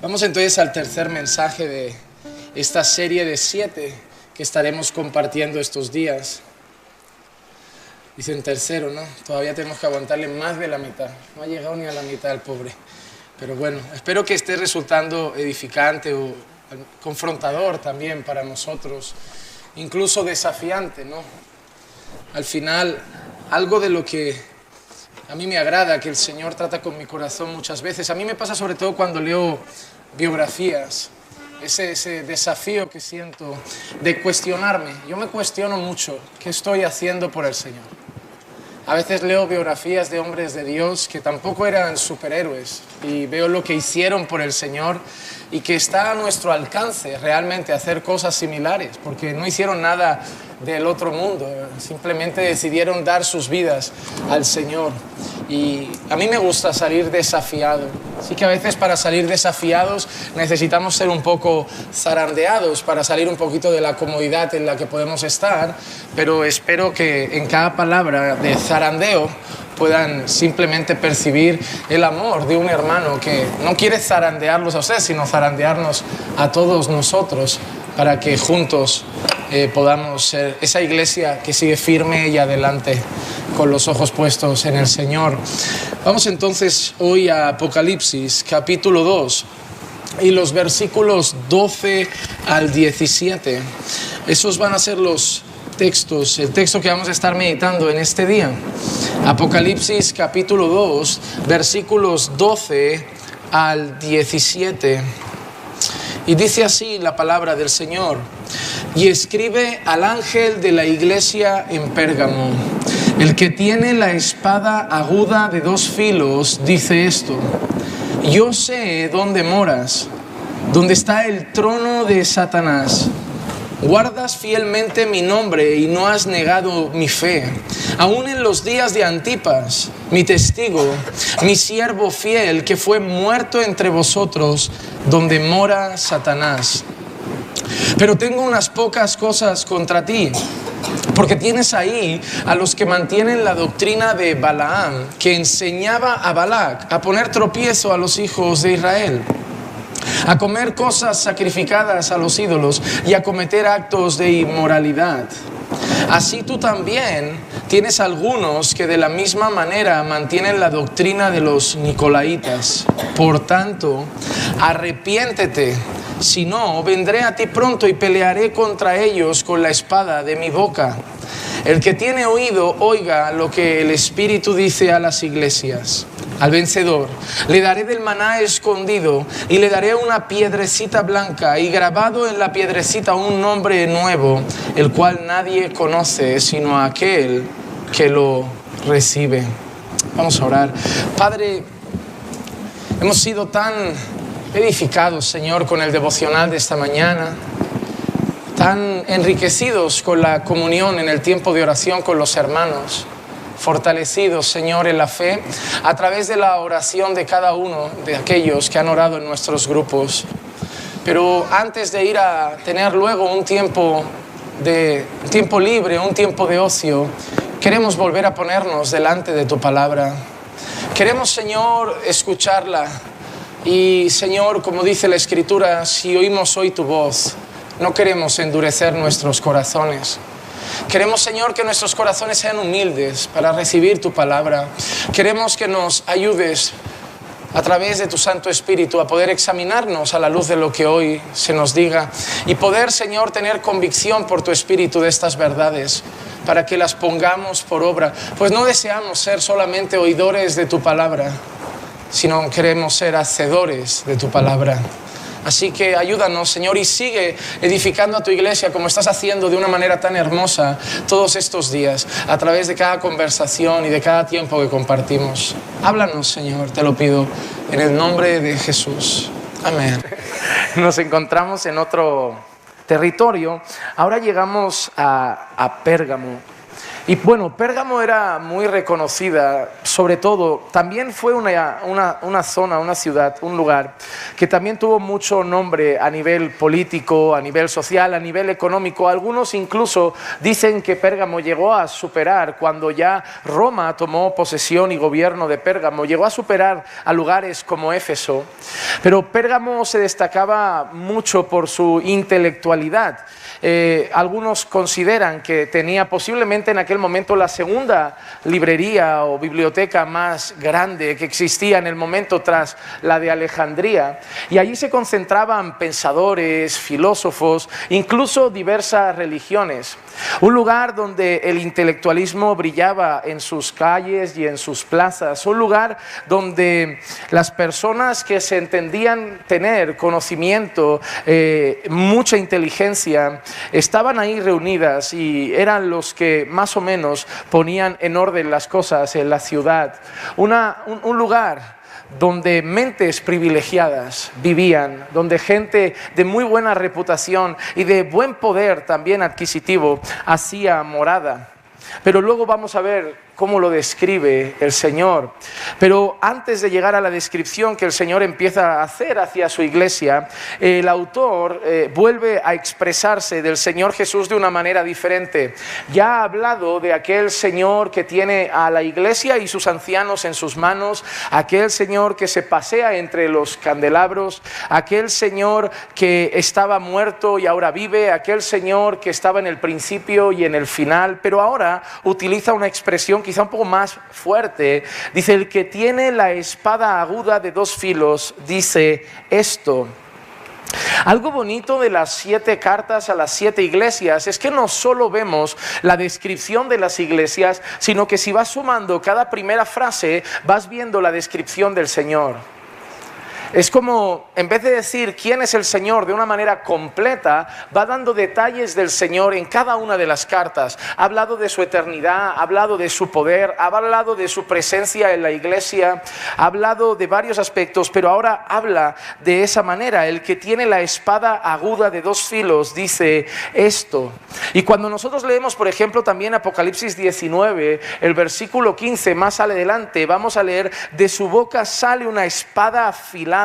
Vamos entonces al tercer mensaje de esta serie de 7 que estaremos compartiendo estos días. Dicen tercero, ¿no? Todavía tenemos que aguantarle más de la mitad. No ha llegado ni a la mitad el pobre. Pero bueno, espero que esté resultando edificante o confrontador también para nosotros, incluso desafiante, ¿no? Al final, algo de lo que a mí me agrada, que el Señor trata con mi corazón muchas veces. A mí me pasa sobre todo cuando leo biografías, ese desafío que siento de cuestionarme. Yo me cuestiono mucho qué estoy haciendo por el Señor. A veces leo biografías de hombres de Dios que tampoco eran superhéroes y veo lo que hicieron por el Señor y que está a nuestro alcance realmente hacer cosas similares, porque no hicieron nada del otro mundo, simplemente decidieron dar sus vidas al Señor. Y a mí me gusta salir desafiado. Así que a veces para salir desafiados necesitamos ser un poco zarandeados para salir un poquito de la comodidad en la que podemos estar, pero espero que en cada palabra de zarandeo puedan simplemente percibir el amor de un hermano que no quiere zarandearlos a ustedes, sino zarandearnos a todos nosotros para que juntos podamos ser esa iglesia que sigue firme y adelante con los ojos puestos en el Señor. Vamos entonces hoy a Apocalipsis, capítulo 2, y los versículos 12 al 17. Esos van a ser los textos, el texto que vamos a estar meditando en este día. Apocalipsis, capítulo 2, versículos 12 al 17. Y dice así la palabra del Señor: y escribe al ángel de la iglesia en Pérgamo, el que tiene la espada aguda de 2 filos, dice esto: yo sé dónde moras, donde está el trono de Satanás. Guardas fielmente mi nombre y no has negado mi fe, aun en los días de Antipas, mi testigo, mi siervo fiel, que fue muerto entre vosotros, donde mora Satanás. Pero tengo unas pocas cosas contra ti, porque tienes ahí a los que mantienen la doctrina de Balaam, que enseñaba a Balac a poner tropiezo a los hijos de Israel, a comer cosas sacrificadas a los ídolos y a cometer actos de inmoralidad. Así tú también tienes algunos que de la misma manera mantienen la doctrina de los nicolaítas. Por tanto, arrepiéntete, si no, vendré a ti pronto y pelearé contra ellos con la espada de mi boca. El que tiene oído, oiga lo que el Espíritu dice a las iglesias. Al vencedor le daré del maná escondido y le daré una piedrecita blanca y grabado en la piedrecita un nombre nuevo, el cual nadie conoce sino aquel que lo recibe. Vamos a orar. Padre, hemos sido tan edificados, Señor, con el devocional de esta mañana, tan enriquecidos con la comunión en el tiempo de oración con los hermanos, fortalecidos, Señor, en la fe a través de la oración de cada uno de aquellos que han orado en nuestros grupos. Pero antes de ir a tener luego un tiempo libre, un tiempo de ocio, queremos volver a ponernos delante de tu palabra. Queremos, Señor, escucharla. Y, Señor, como dice la Escritura, si oímos hoy tu voz, no queremos endurecer nuestros corazones. Queremos, Señor, que nuestros corazones sean humildes para recibir tu palabra. Queremos que nos ayudes a través de tu Santo Espíritu a poder examinarnos a la luz de lo que hoy se nos diga y poder, Señor, tener convicción por tu Espíritu de estas verdades para que las pongamos por obra. Pues no deseamos ser solamente oidores de tu palabra, sino queremos ser hacedores de tu palabra. Así que ayúdanos, Señor, y sigue edificando a tu iglesia como estás haciendo de una manera tan hermosa todos estos días, a través de cada conversación y de cada tiempo que compartimos. Háblanos, Señor, te lo pido, en el nombre de Jesús. Amén. Nos encontramos en otro territorio. Ahora llegamos a Pérgamo. Y bueno, Pérgamo era muy reconocida sobre todo, también fue una zona, una ciudad, un lugar que también tuvo mucho nombre a nivel político, a nivel social, a nivel económico. Algunos incluso dicen que Pérgamo llegó a superar, cuando ya Roma tomó posesión y gobierno de Pérgamo, llegó a superar a lugares como Éfeso. Pero Pérgamo se destacaba mucho por su intelectualidad. Algunos consideran que tenía posiblemente en aquel momento la segunda librería o biblioteca más grande que existía en el momento tras la de Alejandría, y allí se concentraban pensadores, filósofos, incluso diversas religiones. Un lugar donde el intelectualismo brillaba en sus calles y en sus plazas, un lugar donde las personas que se entendían tener conocimiento, mucha inteligencia, estaban ahí reunidas y eran los que más o menos ponían en orden las cosas en la ciudad. Un lugar donde mentes privilegiadas vivían, donde gente de muy buena reputación y de buen poder también adquisitivo hacía morada. Pero luego vamos a ver cómo lo describe el Señor. Pero antes de llegar a la descripción que el Señor empieza a hacer hacia su iglesia, el autor vuelve a expresarse del Señor Jesús de una manera diferente. Ya ha hablado de aquel Señor que tiene a la iglesia y sus ancianos en sus manos, aquel Señor que se pasea entre los candelabros, aquel Señor que estaba muerto y ahora vive, aquel Señor que estaba en el principio y en el final, pero ahora utiliza una expresión quizá un poco más fuerte. Dice: el que tiene la espada aguda de dos filos, dice esto. Algo bonito de las 7 cartas a las 7 iglesias es que no solo vemos la descripción de las iglesias, sino que si vas sumando cada primera frase, vas viendo la descripción del Señor. Es como, en vez de decir quién es el Señor de una manera completa, va dando detalles del Señor en cada una de las cartas. Ha hablado de su eternidad, ha hablado de su poder, ha hablado de su presencia en la iglesia, ha hablado de varios aspectos, pero ahora habla de esa manera. El que tiene la espada aguda de dos filos dice esto. Y cuando nosotros leemos, por ejemplo, también Apocalipsis 19, el versículo 15, más adelante, vamos a leer: de su boca sale una espada afilada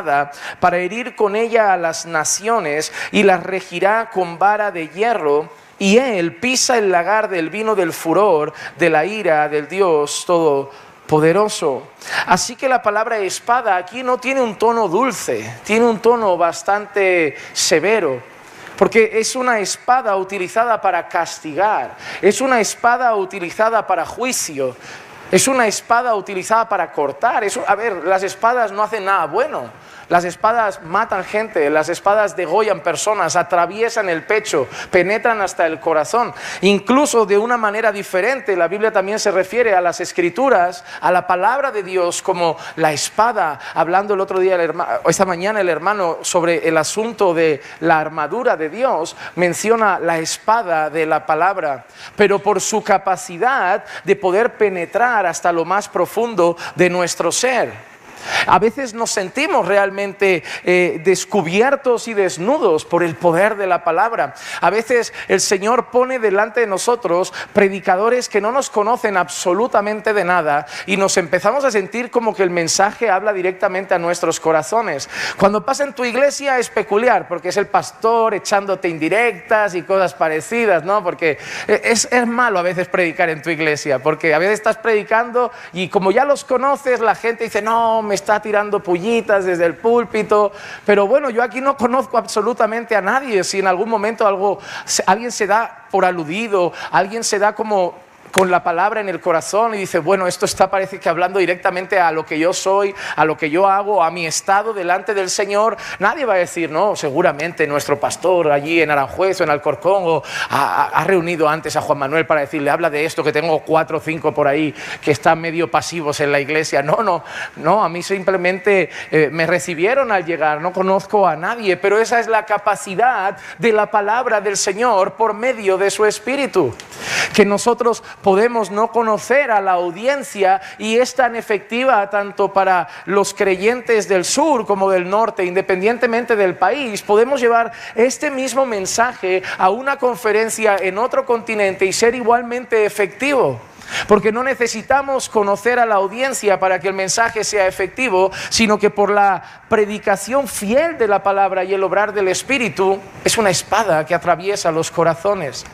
para herir con ella a las naciones, y las regirá con vara de hierro, y él pisa el lagar del vino del furor de la ira del Dios Todopoderoso. Así que la palabra espada aquí no tiene un tono dulce, tiene un tono bastante severo, porque es una espada utilizada para castigar, es una espada utilizada para juicio, es una espada utilizada para cortar. A ver, las espadas no hacen nada bueno. Las espadas matan gente, las espadas degollan personas, atraviesan el pecho, penetran hasta el corazón. Incluso de una manera diferente, la Biblia también se refiere a las Escrituras, a la palabra de Dios como la espada. Hablando el otro día, esta mañana el hermano, sobre el asunto de la armadura de Dios, menciona la espada de la palabra, pero por su capacidad de poder penetrar hasta lo más profundo de nuestro ser. A veces nos sentimos realmente descubiertos y desnudos por el poder de la palabra. A veces el Señor pone delante de nosotros predicadores que no nos conocen absolutamente de nada, y nos empezamos a sentir como que el mensaje habla directamente a nuestros corazones. Cuando pasa en tu iglesia es peculiar, porque es el pastor echándote indirectas y cosas parecidas, ¿no? Porque es malo a veces predicar en tu iglesia, porque a veces estás predicando y como ya los conoces, la gente dice: no, me está tirando pullitas desde el púlpito. Pero bueno, yo aquí no conozco absolutamente a nadie. Si en algún momento alguien se da por aludido, alguien se da como con la palabra en el corazón y dice: bueno, esto parece que hablando directamente a lo que yo soy, a lo que yo hago, a mi estado delante del Señor, nadie va a decir: no, seguramente nuestro pastor allí en Aranjuez o en Alcorcón ha reunido antes a Juan Manuel para decirle: habla de esto, que tengo 4 o 5 por ahí que están medio pasivos en la iglesia. No, a mí simplemente me recibieron al llegar, no conozco a nadie, pero esa es la capacidad de la palabra del Señor por medio de su Espíritu, que nosotros podemos no conocer a la audiencia, y es tan efectiva tanto para los creyentes del sur como del norte, independientemente del país. Podemos llevar este mismo mensaje a una conferencia en otro continente y ser igualmente efectivo. porque no necesitamos conocer a la audiencia para que el mensaje sea efectivo, sino que por la predicación fiel de la palabra y el obrar del Espíritu, es una espada que atraviesa los corazones.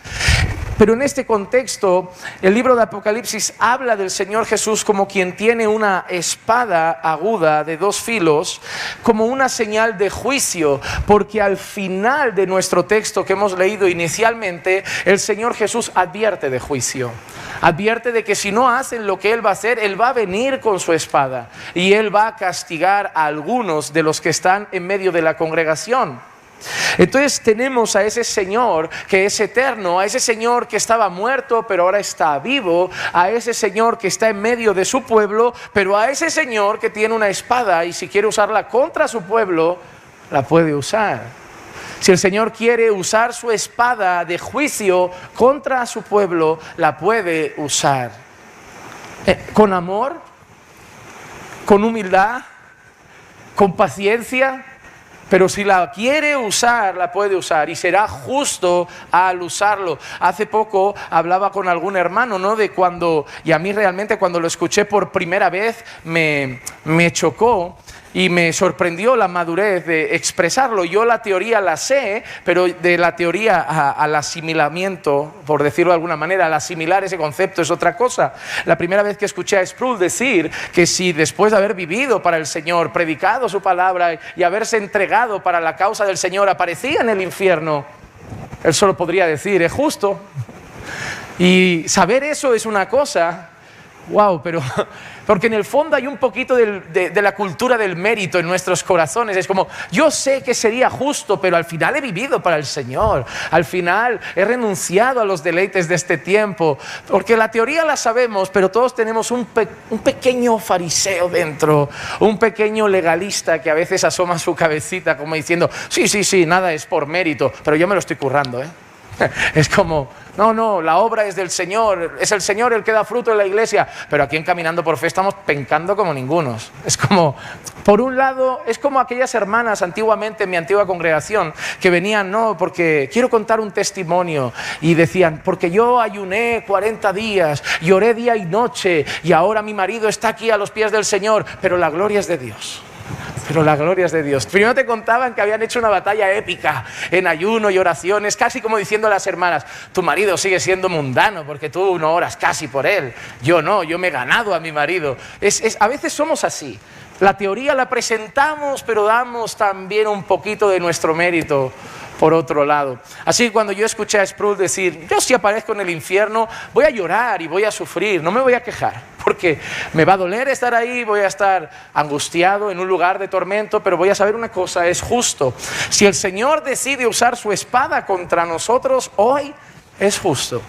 Pero en este contexto, el libro de Apocalipsis habla del Señor Jesús como quien tiene una espada aguda de 2 filos, como una señal de juicio, porque al final de nuestro texto que hemos leído inicialmente, el Señor Jesús advierte de juicio. Advierte de que si no hacen lo que Él va a hacer, Él va a venir con su espada y Él va a castigar a algunos de los que están en medio de la congregación. Entonces tenemos a ese Señor que es eterno, a ese Señor que estaba muerto pero ahora está vivo, a ese Señor que está en medio de su pueblo, pero a ese Señor que tiene una espada y si quiere usarla contra su pueblo, la puede usar. Si el Señor quiere usar su espada de juicio contra su pueblo, la puede usar. Con amor, con humildad, con paciencia. Pero si la quiere usar, la puede usar y será justo al usarlo. Hace poco hablaba con algún hermano, ¿no? De cuando, y a mí realmente cuando lo escuché por primera vez me chocó y me sorprendió la madurez de expresarlo. Yo la teoría la sé, pero de la teoría al asimilamiento, por decirlo de alguna manera, al asimilar ese concepto es otra cosa. La primera vez que escuché a Sproul decir que si después de haber vivido para el Señor, predicado su palabra y haberse entregado para la causa del Señor, aparecía en el infierno, él solo podría decir, es justo. Y saber eso es una cosa, wow, pero porque en el fondo hay un poquito de la cultura del mérito en nuestros corazones. Es como, yo sé que sería justo, pero al final he vivido para el Señor. Al final he renunciado a los deleites de este tiempo. Porque la teoría la sabemos, pero todos tenemos un pequeño fariseo dentro, un pequeño legalista que a veces asoma su cabecita como diciendo, sí, nada es por mérito, pero yo me lo estoy currando, ¿eh? Es como, no, la obra es del Señor, es el Señor el que da fruto en la iglesia, pero aquí en Caminando por Fe estamos pencando como ningunos. Es como, por un lado, es como aquellas hermanas antiguamente en mi antigua congregación que venían, no, porque quiero contar un testimonio, y decían, porque yo ayuné 40 días, lloré día y noche, y ahora mi marido está aquí a los pies del Señor, pero la gloria es de Dios. Pero la gloria es de Dios. Primero te contaban que habían hecho una batalla épica en ayuno y oraciones, casi como diciendo a las hermanas, tu marido sigue siendo mundano porque tú no oras casi por él. Yo no, yo me he ganado a mi marido. A veces somos así. La teoría la presentamos, pero damos también un poquito de nuestro mérito por otro lado. Así que cuando yo escuché a Sproul decir, yo si aparezco en el infierno, voy a llorar y voy a sufrir, no me voy a quejar, porque me va a doler estar ahí, voy a estar angustiado en un lugar de tormento, pero voy a saber una cosa, es justo. Si el Señor decide usar su espada contra nosotros hoy, es justo.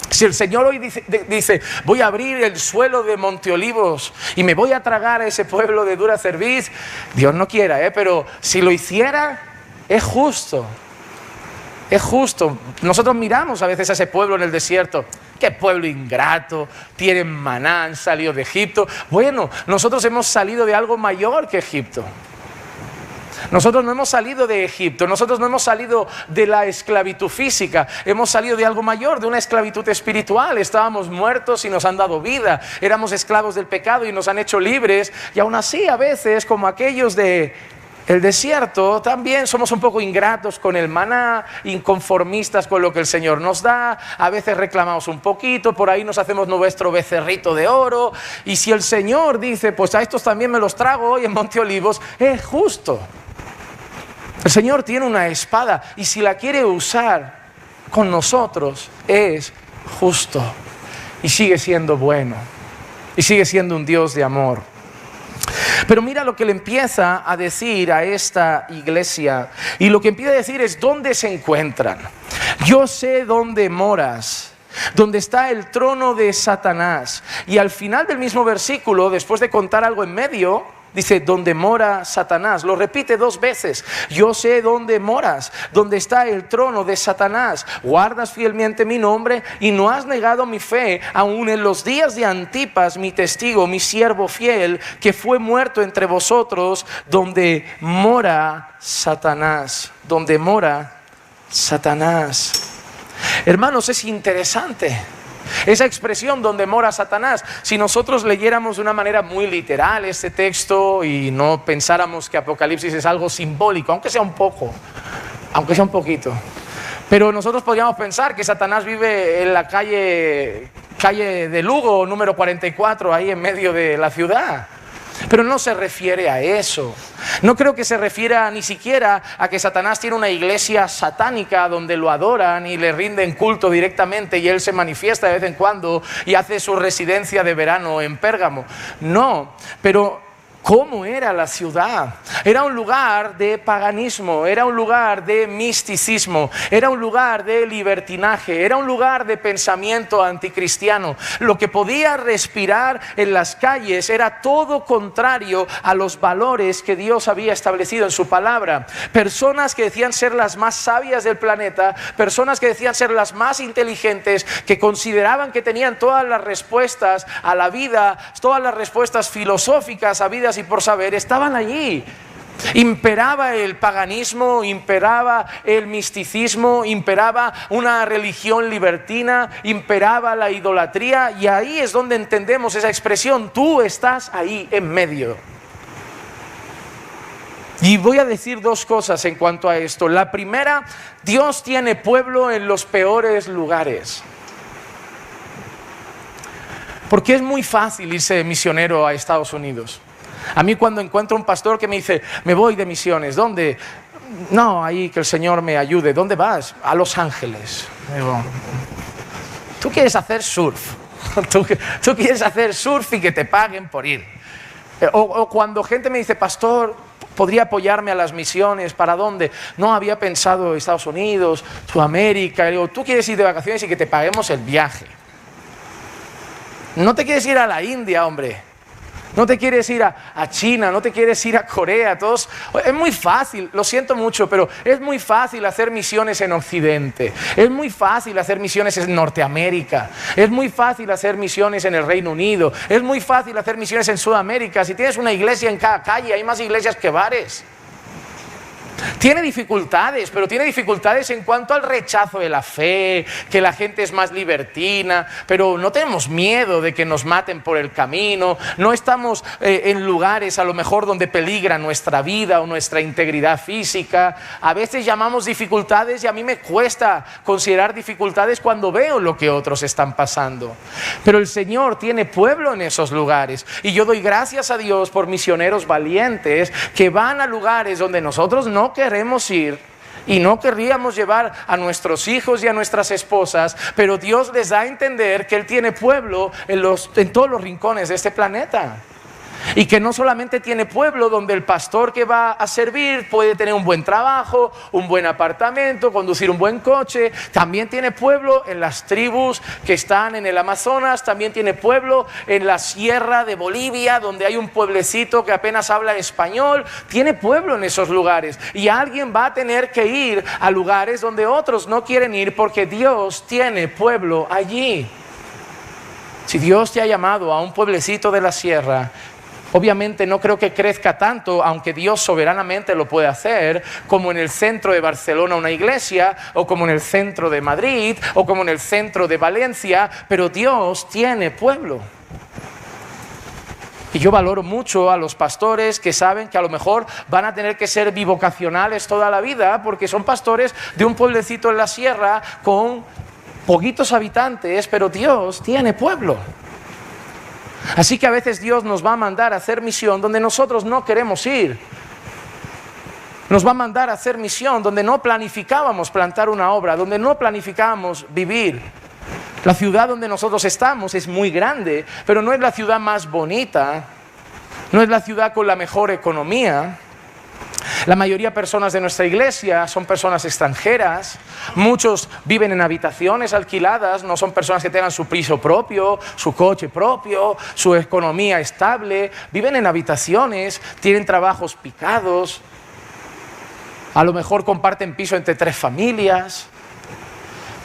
Si el Señor hoy dice, voy a abrir el suelo de Monte Olivos y me voy a tragar a ese pueblo de dura cerviz, Dios no quiera, pero si lo hiciera, es justo. Es justo. Nosotros miramos a veces a ese pueblo en el desierto. ¡Qué pueblo ingrato! Tienen maná, han salido de Egipto. Bueno, nosotros hemos salido de algo mayor que Egipto. Nosotros no hemos salido de Egipto, nosotros no hemos salido de la esclavitud física, hemos salido de algo mayor, de una esclavitud espiritual. Estábamos muertos y nos han dado vida, éramos esclavos del pecado y nos han hecho libres, y aún así a veces, como aquellos de el desierto, también somos un poco ingratos con el maná, inconformistas con lo que el Señor nos da, a veces reclamamos un poquito, por ahí nos hacemos nuestro becerrito de oro, y si el Señor dice, pues a estos también me los trago hoy en Monte Olivos, es justo. El Señor tiene una espada y si la quiere usar con nosotros es justo y sigue siendo bueno y sigue siendo un Dios de amor. Pero mira lo que le empieza a decir a esta iglesia, y lo que empieza a decir es dónde se encuentran. Yo sé dónde moras, donde está el trono de Satanás. Y al final del mismo versículo, después de contar algo en medio, dice, donde mora Satanás. Lo repite 2 veces. Yo sé dónde moras, donde está el trono de Satanás. Guardas fielmente mi nombre y no has negado mi fe, aun en los días de Antipas, mi testigo, mi siervo fiel, que fue muerto entre vosotros, donde mora Satanás. Donde mora Satanás. Hermanos, es interesante. Esa expresión donde mora Satanás, si nosotros leyéramos de una manera muy literal este texto y no pensáramos que Apocalipsis es algo simbólico, aunque sea un poco, aunque sea un poquito, pero nosotros podríamos pensar que Satanás vive en la calle de Lugo, número 44, ahí en medio de la ciudad. Pero no se refiere a eso. No creo que se refiera ni siquiera a que Satanás tiene una iglesia satánica donde lo adoran y le rinden culto directamente y él se manifiesta de vez en cuando y hace su residencia de verano en Pérgamo. No, pero ¿cómo era la ciudad? Era un lugar de paganismo, era un lugar de misticismo, era un lugar de libertinaje, era un lugar de pensamiento anticristiano. Lo que podía respirar en las calles era todo contrario a los valores que Dios había establecido en su palabra. Personas que decían ser las más sabias del planeta, personas que decían ser las más inteligentes, que consideraban que tenían todas las respuestas a la vida, todas las respuestas filosóficas a vidas y por saber, estaban allí. Imperaba el paganismo, imperaba el misticismo, imperaba una religión libertina, imperaba la idolatría, y ahí es donde entendemos esa expresión: tú estás ahí en medio. Y voy a decir dos cosas en cuanto a esto. La primera, Dios tiene pueblo en los peores lugares. Porque es muy fácil irse de misionero a Estados Unidos. A mí cuando encuentro un pastor que me dice, me voy de misiones, ¿dónde? No, ahí que el Señor me ayude. ¿Dónde vas? A Los Ángeles. Digo, tú quieres hacer surf. Tú quieres hacer surf y que te paguen por ir. O cuando gente me dice, pastor, ¿podría apoyarme a las misiones? ¿Para dónde? No, había pensado Estados Unidos, Sudamérica. Digo, tú quieres ir de vacaciones y que te paguemos el viaje. No te quieres ir a la India, hombre. No te quieres ir a China, no te quieres ir a Corea. Todos, es muy fácil, lo siento mucho, pero es muy fácil hacer misiones en Occidente. Es muy fácil hacer misiones en Norteamérica. Es muy fácil hacer misiones en el Reino Unido. Es muy fácil hacer misiones en Sudamérica. Si tienes una iglesia en cada calle, hay más iglesias que bares. Tiene dificultades, pero tiene dificultades en cuanto al rechazo de la fe, que la gente es más libertina, pero no tenemos miedo de que nos maten por el camino, no estamos en lugares a lo mejor donde peligra nuestra vida o nuestra integridad física. A veces llamamos dificultades y a mí me cuesta considerar dificultades cuando veo lo que otros están pasando. Pero el Señor tiene pueblo en esos lugares y yo doy gracias a Dios por misioneros valientes que van a lugares donde nosotros no queremos ir y no querríamos llevar a nuestros hijos y a nuestras esposas, pero Dios les da a entender que Él tiene pueblo en todos los rincones de este planeta. Y que no solamente tiene pueblo donde el pastor que va a servir puede tener un buen trabajo, un buen apartamento, conducir un buen coche. También tiene pueblo en las tribus que están en el Amazonas. También tiene pueblo en la sierra de Bolivia, donde hay un pueblecito que apenas habla español. Tiene pueblo en esos lugares. Y alguien va a tener que ir a lugares donde otros no quieren ir, porque Dios tiene pueblo allí. Si Dios te ha llamado a un pueblecito de la sierra, obviamente no creo que crezca tanto, aunque Dios soberanamente lo puede hacer, como en el centro de Barcelona una iglesia, o como en el centro de Madrid, o como en el centro de Valencia, pero Dios tiene pueblo. Y yo valoro mucho a los pastores que saben que a lo mejor van a tener que ser bivocacionales toda la vida, porque son pastores de un pueblecito en la sierra con poquitos habitantes, pero Dios tiene pueblo. Así que a veces Dios nos va a mandar a hacer misión donde nosotros no queremos ir. Nos va a mandar a hacer misión donde no planificábamos plantar una obra, donde no planificábamos vivir. La ciudad donde nosotros estamos es muy grande, pero no es la ciudad más bonita, no es la ciudad con la mejor economía. La mayoría de personas de nuestra iglesia son personas extranjeras. Muchos viven en habitaciones alquiladas, no son personas que tengan su piso propio, su coche propio, su economía estable. Viven en habitaciones, tienen trabajos picados. A lo mejor comparten piso entre 3 familias.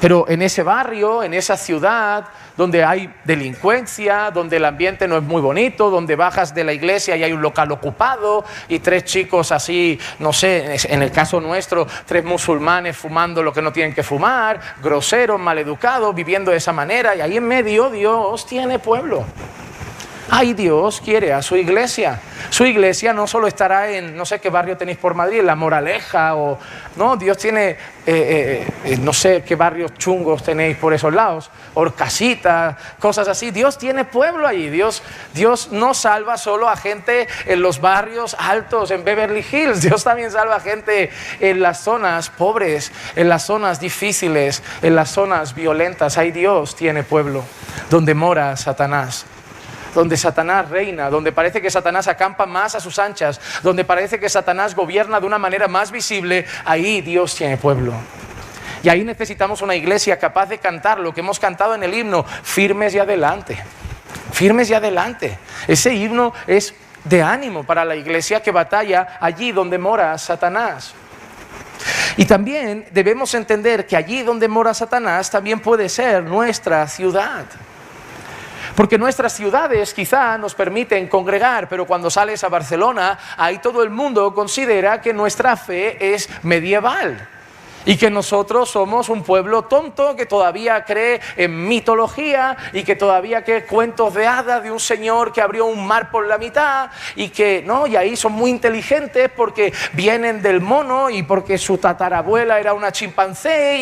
Pero en ese barrio, en esa ciudad donde hay delincuencia, donde el ambiente no es muy bonito, donde bajas de la iglesia y hay un local ocupado y 3 chicos así, no sé, en el caso nuestro, 3 musulmanes fumando lo que no tienen que fumar, groseros, maleducados, viviendo de esa manera, y ahí en medio Dios tiene pueblo. Ahí Dios quiere a su iglesia. Su iglesia no solo estará en, no sé qué barrio tenéis por Madrid, La Moraleja, o no, Dios tiene, no sé qué barrios chungos tenéis por esos lados, Horcasitas, cosas así. Dios tiene pueblo allí. Dios no salva solo a gente en los barrios altos, en Beverly Hills. Dios también salva a gente en las zonas pobres, en las zonas difíciles, en las zonas violentas. Ahí Dios tiene pueblo, donde mora Satanás. Donde Satanás reina, donde parece que Satanás acampa más a sus anchas, donde parece que Satanás gobierna de una manera más visible, ahí Dios tiene pueblo. Y ahí necesitamos una iglesia capaz de cantar lo que hemos cantado en el himno, firmes y adelante. Firmes y adelante. Ese himno es de ánimo para la iglesia que batalla allí donde mora Satanás. Y también debemos entender que allí donde mora Satanás también puede ser nuestra ciudad. Porque nuestras ciudades quizá nos permiten congregar, pero cuando sales a Barcelona, ahí todo el mundo considera que nuestra fe es medieval. Y que nosotros somos un pueblo tonto que todavía cree en mitología y que todavía cree cuentos de hadas de un señor que abrió un mar por la mitad y que, no, y ahí son muy inteligentes porque vienen del mono y porque su tatarabuela era una chimpancé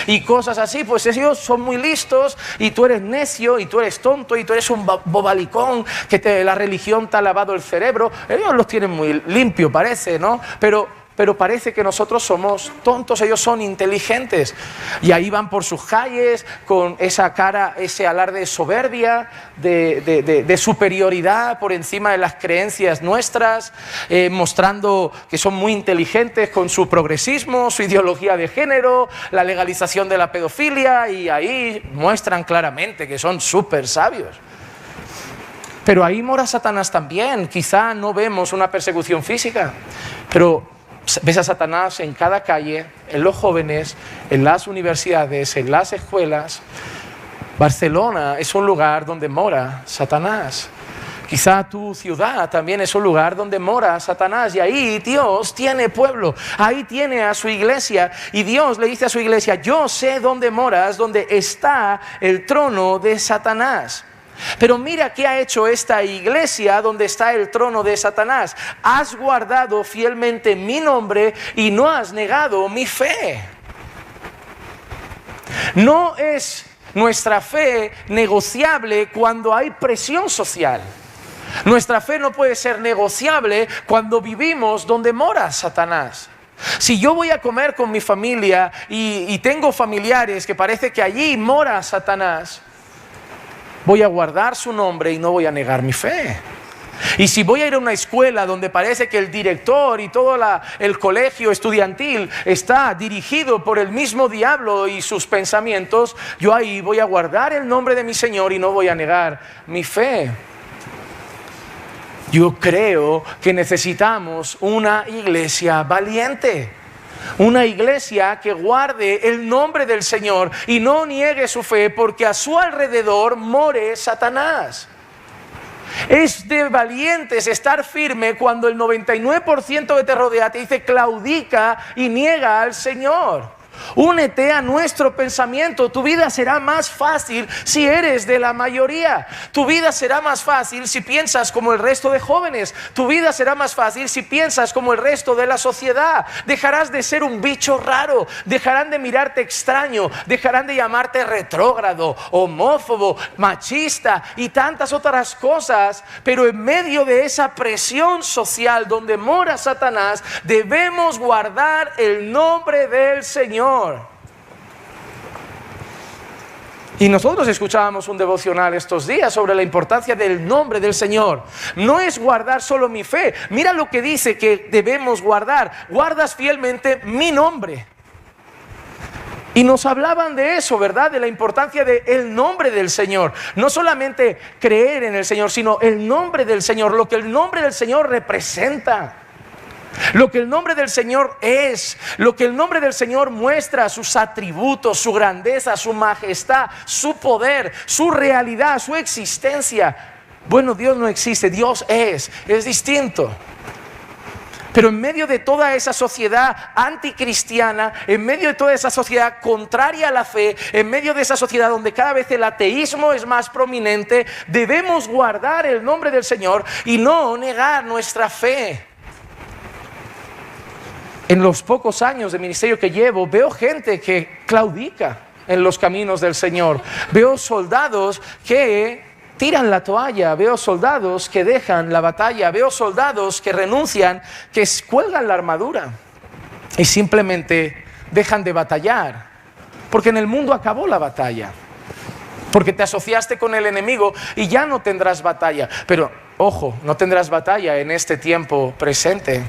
y cosas así. Pues ellos son muy listos y tú eres necio y tú eres tonto y tú eres un bobalicón que la religión te ha lavado el cerebro. Ellos los tienen muy limpio, parece, ¿no? Pero parece que nosotros somos tontos, ellos son inteligentes. Y ahí van por sus calles con esa cara, ese alarde de soberbia, de superioridad por encima de las creencias nuestras, mostrando que son muy inteligentes con su progresismo, su ideología de género, la legalización de la pedofilia, y ahí muestran claramente que son súper sabios. Pero ahí mora Satanás también. Quizá no vemos una persecución física, pero ves a Satanás en cada calle, en los jóvenes, en las universidades, en las escuelas. Barcelona es un lugar donde mora Satanás. Quizá tu ciudad también es un lugar donde mora Satanás, y ahí Dios tiene pueblo, ahí tiene a su iglesia, y Dios le dice a su iglesia: yo sé dónde moras, donde está el trono de Satanás. Pero mira qué ha hecho esta iglesia donde está el trono de Satanás. Has guardado fielmente mi nombre y no has negado mi fe. No es nuestra fe negociable cuando hay presión social. Nuestra fe no puede ser negociable cuando vivimos donde mora Satanás. Si yo voy a comer con mi familia y tengo familiares que parece que allí mora Satanás, voy a guardar su nombre y no voy a negar mi fe. Y si voy a ir a una escuela donde parece que el director y todo el colegio estudiantil está dirigido por el mismo diablo y sus pensamientos, yo ahí voy a guardar el nombre de mi Señor y no voy a negar mi fe. Yo creo que necesitamos una iglesia valiente. Una iglesia que guarde el nombre del Señor y no niegue su fe, porque a su alrededor more Satanás. Es de valientes estar firme cuando el 99% que te rodea te dice claudica y niega al Señor. Únete a nuestro pensamiento. Tu vida será más fácil si eres de la mayoría. Tu vida será más fácil si piensas como el resto de jóvenes. Tu vida será más fácil si piensas como el resto de la sociedad. Dejarás de ser un bicho raro. Dejarán de mirarte extraño. Dejarán de llamarte retrógrado, homófobo, machista y tantas otras cosas. Pero en medio de esa presión social donde mora Satanás, debemos guardar el nombre del Señor. Y nosotros escuchábamos un devocional estos días sobre la importancia del nombre del Señor. No es guardar solo mi fe. Mira lo que dice que debemos guardar. Guardas fielmente mi nombre. Y nos hablaban de eso, ¿verdad? De la importancia del nombre del Señor. No solamente creer en el Señor, sino el nombre del Señor, lo que el nombre del Señor representa. Lo que el nombre del Señor es, lo que el nombre del Señor muestra, sus atributos, su grandeza, su majestad, su poder, su realidad, su existencia. Bueno, Dios no existe, Dios es distinto. Pero en medio de toda esa sociedad anticristiana, en medio de toda esa sociedad contraria a la fe, en medio de esa sociedad donde cada vez el ateísmo es más prominente, debemos guardar el nombre del Señor y no negar nuestra fe. En los pocos años de ministerio que llevo, veo gente que claudica en los caminos del Señor. Veo soldados que tiran la toalla, veo soldados que dejan la batalla, veo soldados que renuncian, que cuelgan la armadura y simplemente dejan de batallar. Porque en el mundo acabó la batalla. Porque te asociaste con el enemigo y ya no tendrás batalla. Pero, ojo, no tendrás batalla en este tiempo presente.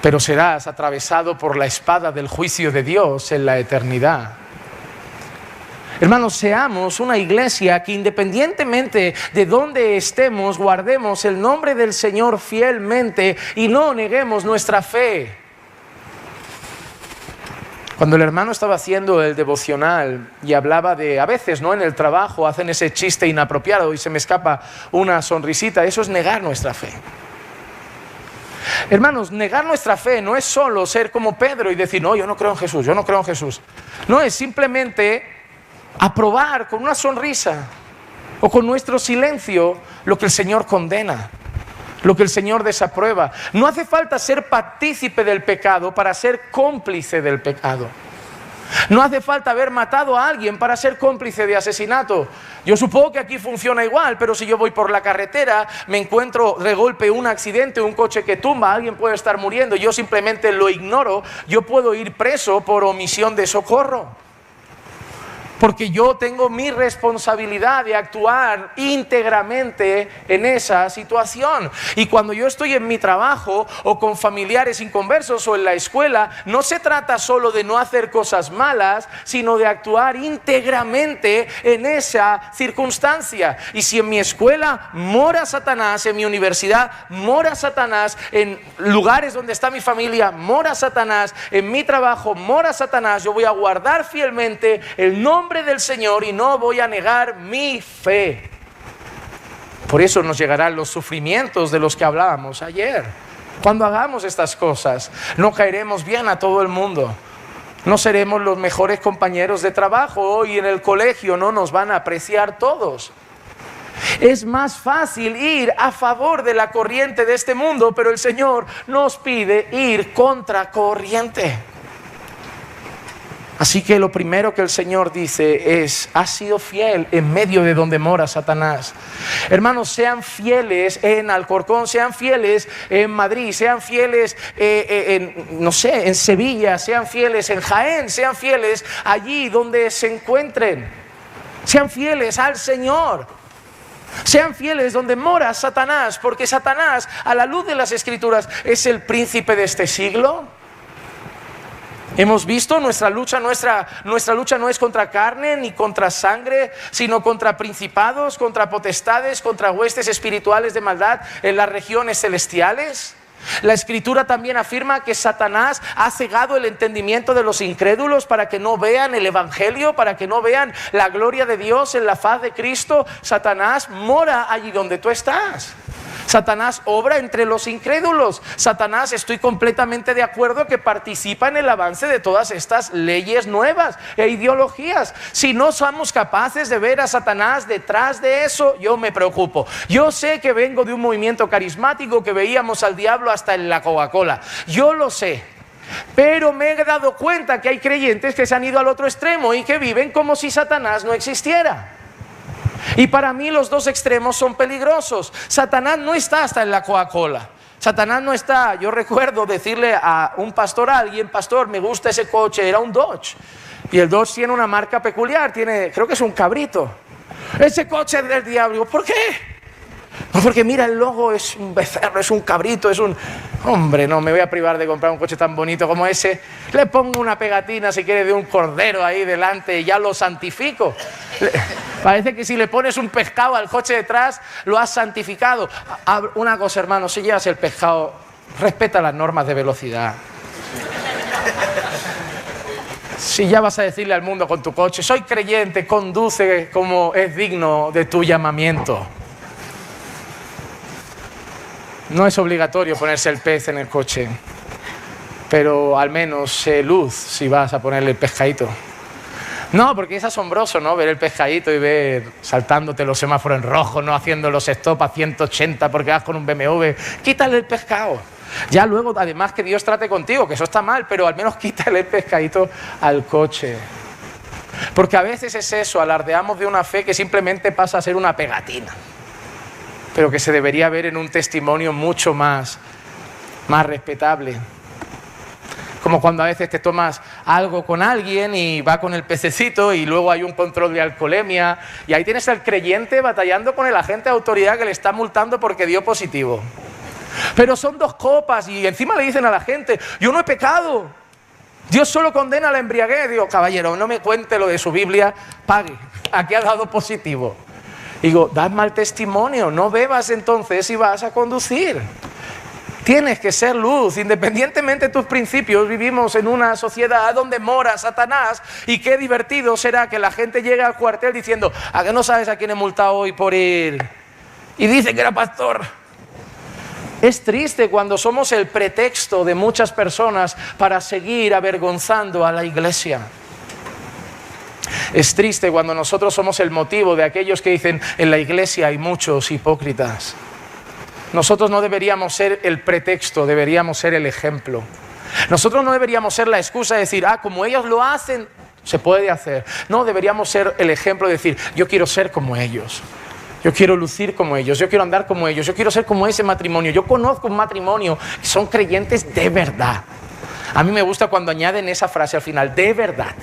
Pero serás atravesado por la espada del juicio de Dios en la eternidad. Hermanos, seamos una iglesia que independientemente de dónde estemos, guardemos el nombre del Señor fielmente y no neguemos nuestra fe. Cuando el hermano estaba haciendo el devocional y hablaba de, a veces, ¿no?, en el trabajo hacen ese chiste inapropiado y se me escapa una sonrisita, eso es negar nuestra fe. Hermanos, negar nuestra fe no es solo ser como Pedro y decir, no, yo no creo en Jesús, yo no creo en Jesús. No, es simplemente aprobar con una sonrisa o con nuestro silencio lo que el Señor condena, lo que el Señor desaprueba. No hace falta ser partícipe del pecado para ser cómplice del pecado. No hace falta haber matado a alguien para ser cómplice de asesinato. Yo supongo que aquí funciona igual, pero si yo voy por la carretera, me encuentro de golpe un accidente, un coche que tumba, alguien puede estar muriendo, yo simplemente lo ignoro, yo puedo ir preso por omisión de socorro. Porque yo tengo mi responsabilidad de actuar íntegramente en esa situación. Y cuando yo estoy en mi trabajo o con familiares inconversos o en la escuela, no se trata solo de no hacer cosas malas, sino de actuar íntegramente en esa circunstancia. Y si en mi escuela mora Satanás, en mi universidad mora Satanás, en lugares donde está mi familia mora Satanás, en mi trabajo mora Satanás, yo voy a guardar fielmente el nombre del Señor y no voy a negar mi fe. Por eso nos llegarán los sufrimientos de los que hablábamos ayer. Cuando hagamos estas cosas, no caeremos bien a todo el mundo. No seremos los mejores compañeros de trabajo y en el colegio no nos van a apreciar todos. Es más fácil ir a favor de la corriente de este mundo, pero el Señor nos pide ir contra corriente. Así que lo primero que el Señor dice es, has sido fiel en medio de donde mora Satanás. Hermanos, sean fieles en Alcorcón, sean fieles en Madrid, sean fieles en Sevilla, sean fieles en Jaén, sean fieles allí donde se encuentren. Sean fieles al Señor. Sean fieles donde mora Satanás, porque Satanás, a la luz de las Escrituras, es el príncipe de este siglo. Hemos visto nuestra lucha no es contra carne ni contra sangre, sino contra principados, contra potestades, contra huestes espirituales de maldad en las regiones celestiales. La Escritura también afirma que Satanás ha cegado el entendimiento de los incrédulos para que no vean el Evangelio, para que no vean la gloria de Dios en la faz de Cristo. Satanás mora allí donde tú estás. Satanás obra entre los incrédulos. Satanás, estoy completamente de acuerdo que participa en el avance de todas estas leyes nuevas e ideologías. Si no somos capaces de ver a Satanás detrás de eso, yo me preocupo. Yo sé que vengo de un movimiento carismático que veíamos al diablo hasta en la Coca-Cola. Yo lo sé. Pero me he dado cuenta que hay creyentes que se han ido al otro extremo y que viven como si Satanás no existiera. Y para mí los dos extremos son peligrosos. Satanás no está hasta en la Coca-Cola. Satanás no está. Yo recuerdo decirle a un pastor, a alguien, pastor, me gusta ese coche, era un Dodge. Y el Dodge tiene una marca peculiar, creo que es un cabrito. Ese coche es del diablo. ¿Por qué? No, porque mira, el logo es un becerro, es un cabrito, es un... Hombre, no, me voy a privar de comprar un coche tan bonito como ese. Le pongo una pegatina, si quiere, de un cordero ahí delante y ya lo santifico. Parece que si le pones un pescado al coche detrás, lo has santificado. Una cosa, hermano, si llevas el pescado respeta las normas de velocidad. Si ya vas a decirle al mundo con tu coche, soy creyente, conduce como es digno de tu llamamiento. No es obligatorio ponerse el pez en el coche, pero al menos sé luz si vas a ponerle el pescadito. No, porque es asombroso, ¿no? Ver el pescadito y ver saltándote los semáforos en rojo, no haciendo los stop a 180 porque vas con un BMW. Quítale el pescado. Ya luego, además, que Dios trate contigo, que eso está mal, pero al menos quítale el pescadito al coche. Porque a veces es eso, alardeamos de una fe que simplemente pasa a ser una pegatina, pero que se debería ver en un testimonio mucho más respetable. Como cuando a veces te tomas algo con alguien y va con el pececito y luego hay un control de alcoholemia y ahí tienes al creyente batallando con el agente de autoridad que le está multando porque dio positivo. Pero son 2 copas y encima le dicen a la gente, yo no he pecado, Dios solo condena la embriaguez. Digo, caballero, no me cuente lo de su Biblia, pague, aquí ha dado positivo. Digo, das mal testimonio, no bebas entonces y vas a conducir. Tienes que ser luz, independientemente de tus principios. Vivimos en una sociedad donde mora Satanás y qué divertido será que la gente llegue al cuartel diciendo, ¿a qué no sabes a quién he multado hoy por ir? Y dice que era pastor. Es triste cuando somos el pretexto de muchas personas para seguir avergonzando a la iglesia. Es triste cuando nosotros somos el motivo de aquellos que dicen, en la iglesia hay muchos hipócritas. Nosotros no deberíamos ser el pretexto, deberíamos ser el ejemplo. Nosotros no deberíamos ser la excusa de decir, como ellos lo hacen, se puede hacer. No, deberíamos ser el ejemplo de decir, yo quiero ser como ellos. Yo quiero lucir como ellos, yo quiero andar como ellos, yo quiero ser como ese matrimonio. Yo conozco un matrimonio que son creyentes de verdad. A mí me gusta cuando añaden esa frase al final, de verdad.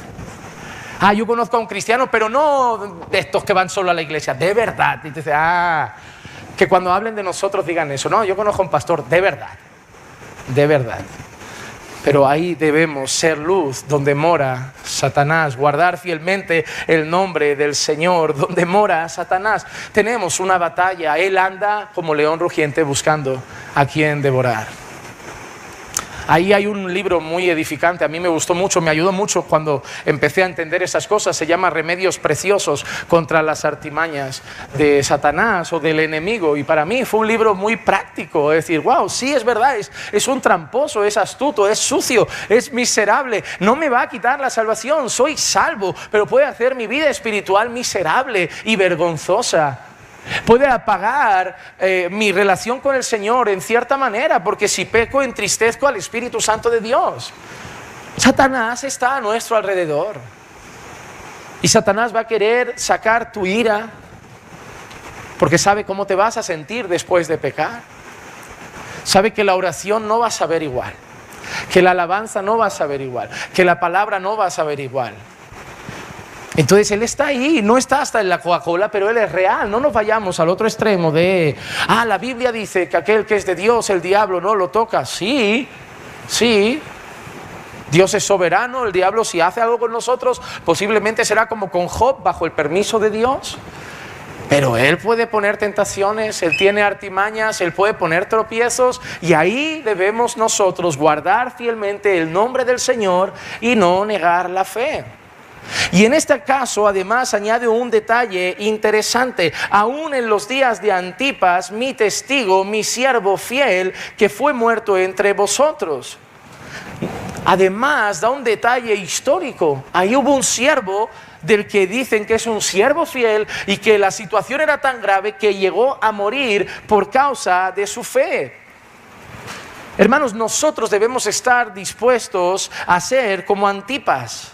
Yo conozco a un cristiano, pero no de estos que van solo a la iglesia, de verdad. Y te dice, que cuando hablen de nosotros digan eso. No, yo conozco a un pastor de verdad, de verdad. Pero ahí debemos ser luz donde mora Satanás, guardar fielmente el nombre del Señor donde mora Satanás. Tenemos una batalla, él anda como león rugiente buscando a quien devorar. Ahí hay un libro muy edificante, a mí me gustó mucho, me ayudó mucho cuando empecé a entender esas cosas. Se llama Remedios Preciosos contra las artimañas de Satanás o del enemigo. Y para mí fue un libro muy práctico, es decir, wow, sí, es verdad, es un tramposo, es astuto, es sucio, es miserable. No me va a quitar la salvación, soy salvo, pero puede hacer mi vida espiritual miserable y vergonzosa. Puede apagar mi relación con el Señor en cierta manera, porque si peco entristezco al Espíritu Santo de Dios. Satanás está a nuestro alrededor y Satanás va a querer sacar tu ira porque sabe cómo te vas a sentir después de pecar. Sabe que la oración no va a saber igual, que la alabanza no va a saber igual, que la palabra no va a saber igual. Entonces Él está ahí, no está hasta en la Coca-Cola, pero Él es real. No nos vayamos al otro extremo de, la Biblia dice que aquel que es de Dios, el diablo no lo toca. Sí, sí. Dios es soberano, el diablo si hace algo con nosotros, posiblemente será como con Job, bajo el permiso de Dios. Pero Él puede poner tentaciones, Él tiene artimañas, Él puede poner tropiezos. Y ahí debemos nosotros guardar fielmente el nombre del Señor y no negar la fe. Y en este caso además añade un detalle interesante. Aún en los días de Antipas, mi testigo, mi siervo fiel, que fue muerto entre vosotros. Además da un detalle histórico. Ahí hubo un siervo del que dicen que es un siervo fiel y que la situación era tan grave que llegó a morir por causa de su fe. Hermanos, nosotros debemos estar dispuestos a ser como Antipas.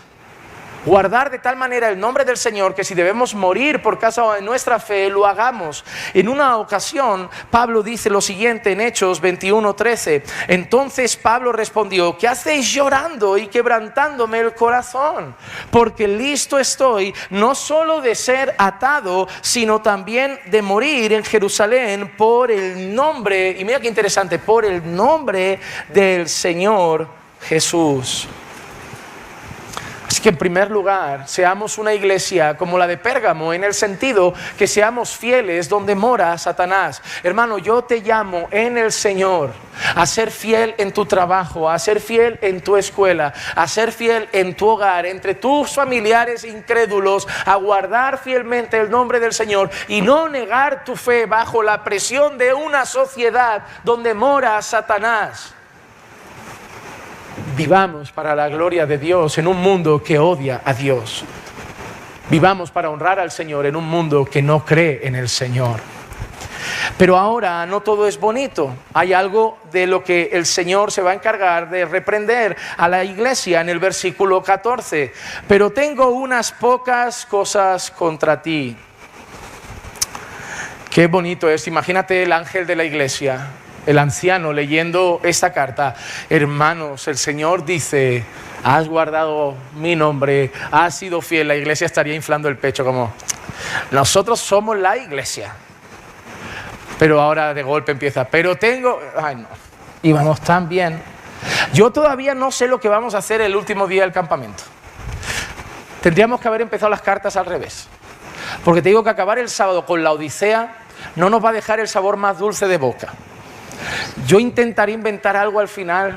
Guardar de tal manera el nombre del Señor que si debemos morir por causa de nuestra fe, lo hagamos. En una ocasión, Pablo dice lo siguiente en Hechos 21:13. Entonces Pablo respondió, ¿qué hacéis llorando y quebrantándome el corazón? Porque listo estoy, no solo de ser atado, sino también de morir en Jerusalén por el nombre, y mira qué interesante, por el nombre del Señor Jesús. Así que en primer lugar seamos una iglesia como la de Pérgamo, en el sentido que seamos fieles donde mora Satanás. Hermano, yo te llamo en el Señor a ser fiel en tu trabajo, a ser fiel en tu escuela, a ser fiel en tu hogar, entre tus familiares incrédulos, a guardar fielmente el nombre del Señor y no negar tu fe bajo la presión de una sociedad donde mora Satanás. Vivamos para la gloria de Dios en un mundo que odia a Dios. Vivamos para honrar al Señor en un mundo que no cree en el Señor. Pero ahora no todo es bonito. Hay algo de lo que el Señor se va a encargar de reprender a la iglesia en el versículo 14. Pero tengo unas pocas cosas contra ti. Qué bonito es. Imagínate el ángel de la iglesia, el anciano leyendo esta carta. Hermanos, el Señor dice, has guardado mi nombre, has sido fiel. La iglesia estaría inflando el pecho como, nosotros somos la iglesia. Pero ahora de golpe empieza, pero tengo, ay no, íbamos tan bien. Yo todavía no sé lo que vamos a hacer el último día del campamento. Tendríamos que haber empezado las cartas al revés. Porque te digo que acabar el sábado con la Odisea no nos va a dejar el sabor más dulce de boca. Yo intentaré inventar algo al final.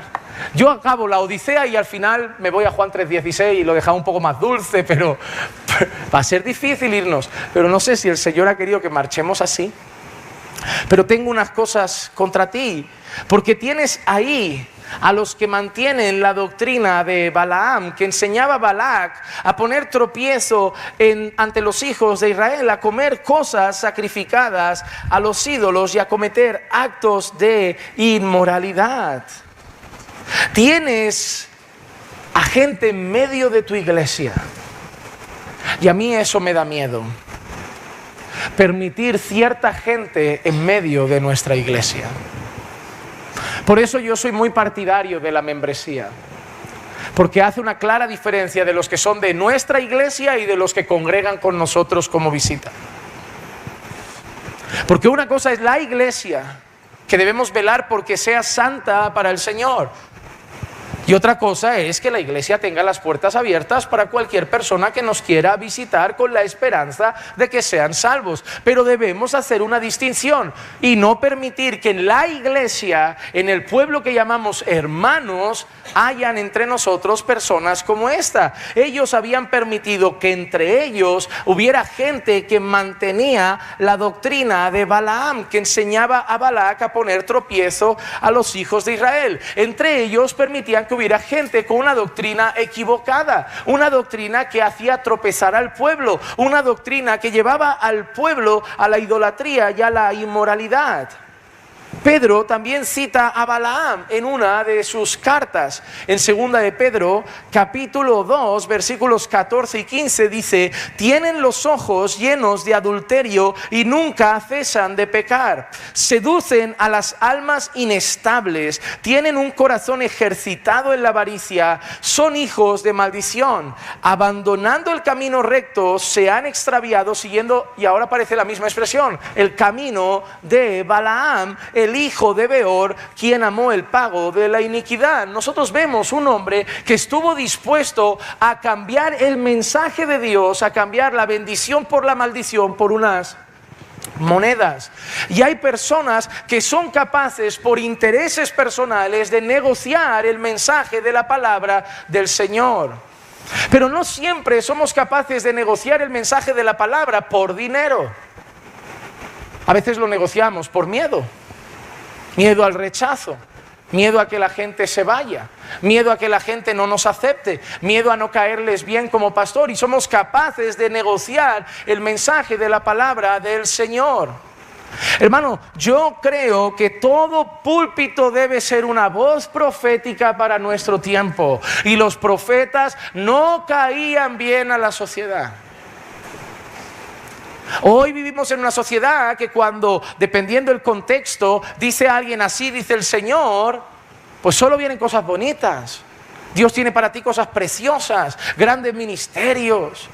Yo acabo la Odisea y al final me voy a Juan 3:16 y lo dejaba un poco más dulce, pero va a ser difícil irnos. Pero no sé si el Señor ha querido que marchemos así. Pero tengo unas cosas contra ti, porque tienes ahí a los que mantienen la doctrina de Balaam, que enseñaba a Balac a poner tropiezo ante los hijos de Israel, a comer cosas sacrificadas a los ídolos y a cometer actos de inmoralidad. Tienes a gente en medio de tu iglesia, y a mí eso me da miedo. Permitir cierta gente en medio de nuestra iglesia. Por eso yo soy muy partidario de la membresía, porque hace una clara diferencia de los que son de nuestra iglesia y de los que congregan con nosotros como visita. Porque una cosa es la iglesia, que debemos velar porque sea santa para el Señor. Y otra cosa es que la iglesia tenga las puertas abiertas para cualquier persona que nos quiera visitar con la esperanza de que sean salvos. Pero debemos hacer una distinción y no permitir que en la iglesia, en el pueblo que llamamos hermanos, hayan entre nosotros personas como esta. Ellos habían permitido que entre ellos hubiera gente que mantenía la doctrina de Balaam, que enseñaba a Balac a poner tropiezo a los hijos de Israel. Entre ellos permitían que hubiera gente con una doctrina equivocada, una doctrina que hacía tropezar al pueblo, una doctrina que llevaba al pueblo a la idolatría y a la inmoralidad. Pedro también cita a Balaam en una de sus cartas. En segunda de Pedro, capítulo 2, versículos 14 y 15 dice: tienen los ojos llenos de adulterio y nunca cesan de pecar. Seducen a las almas inestables, tienen un corazón ejercitado en la avaricia, son hijos de maldición. Abandonando el camino recto, se han extraviado siguiendo, y ahora aparece la misma expresión, el camino de Balaam, el hijo de Beor, quien amó el pago de la iniquidad. Nosotros vemos un hombre que estuvo dispuesto a cambiar el mensaje de Dios, a cambiar la bendición por la maldición por unas monedas. Y hay personas que son capaces por intereses personales de negociar el mensaje de la palabra del Señor. Pero no siempre somos capaces de negociar el mensaje de la palabra por dinero. A veces lo negociamos por miedo. Miedo al rechazo, miedo a que la gente se vaya, miedo a que la gente no nos acepte, miedo a no caerles bien como pastor, y somos capaces de negociar el mensaje de la palabra del Señor. Hermano, yo creo que todo púlpito debe ser una voz profética para nuestro tiempo, y los profetas no caían bien a la sociedad. Hoy vivimos en una sociedad que cuando, dependiendo del contexto, dice alguien así, dice el Señor, pues solo vienen cosas bonitas. Dios tiene para ti cosas preciosas, grandes ministerios.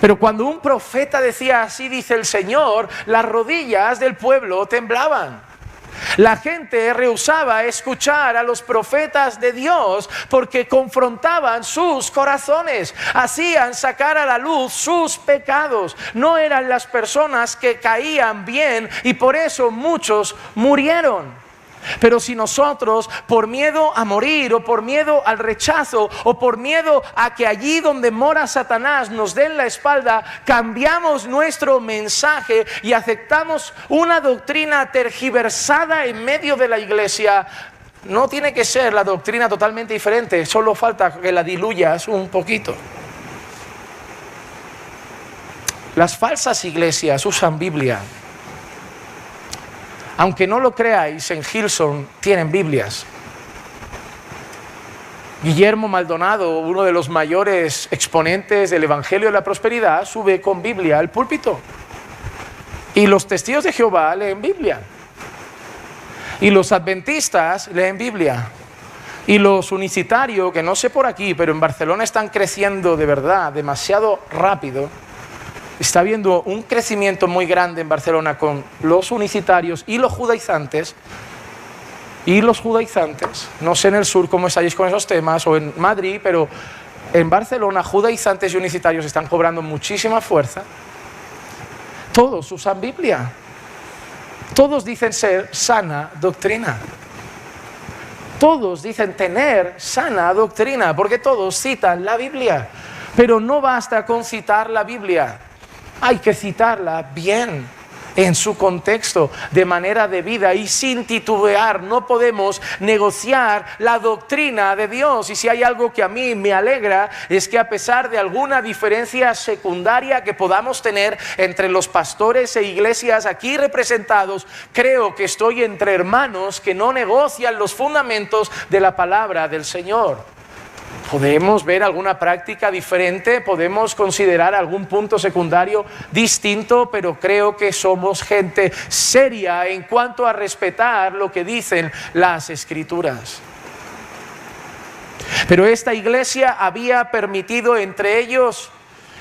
Pero cuando un profeta decía así, dice el Señor, las rodillas del pueblo temblaban. La gente rehusaba escuchar a los profetas de Dios porque confrontaban sus corazones, hacían sacar a la luz sus pecados. No eran las personas que caían bien y por eso muchos murieron. Pero si nosotros, por miedo a morir o por miedo al rechazo o por miedo a que allí donde mora Satanás nos den la espalda, cambiamos nuestro mensaje y aceptamos una doctrina tergiversada en medio de la iglesia, no tiene que ser la doctrina totalmente diferente, solo falta que la diluyas un poquito. Las falsas iglesias usan Biblia. Aunque no lo creáis, en Hillsong tienen Biblias. Guillermo Maldonado, uno de los mayores exponentes del Evangelio de la Prosperidad, sube con Biblia al púlpito. Y los testigos de Jehová leen Biblia. Y los adventistas leen Biblia. Y los unicitarios, que no sé por aquí, pero en Barcelona están creciendo de verdad demasiado rápido. Está habiendo un crecimiento muy grande en Barcelona con los unicitarios y los judaizantes. No sé en el sur cómo estáis con esos temas, o en Madrid, pero en Barcelona judaizantes y unicitarios están cobrando muchísima fuerza. Todos usan Biblia. Todos dicen ser sana doctrina. Todos dicen tener sana doctrina, porque todos citan la Biblia. Pero no basta con citar la Biblia. Hay que citarla bien, en su contexto, de manera debida y sin titubear. No podemos negociar la doctrina de Dios. Y si hay algo que a mí me alegra, es que a pesar de alguna diferencia secundaria que podamos tener entre los pastores e iglesias aquí representados, creo que estoy entre hermanos que no negocian los fundamentos de la palabra del Señor. Podemos ver alguna práctica diferente, podemos considerar algún punto secundario distinto, pero creo que somos gente seria en cuanto a respetar lo que dicen las Escrituras. Pero esta iglesia había permitido entre ellos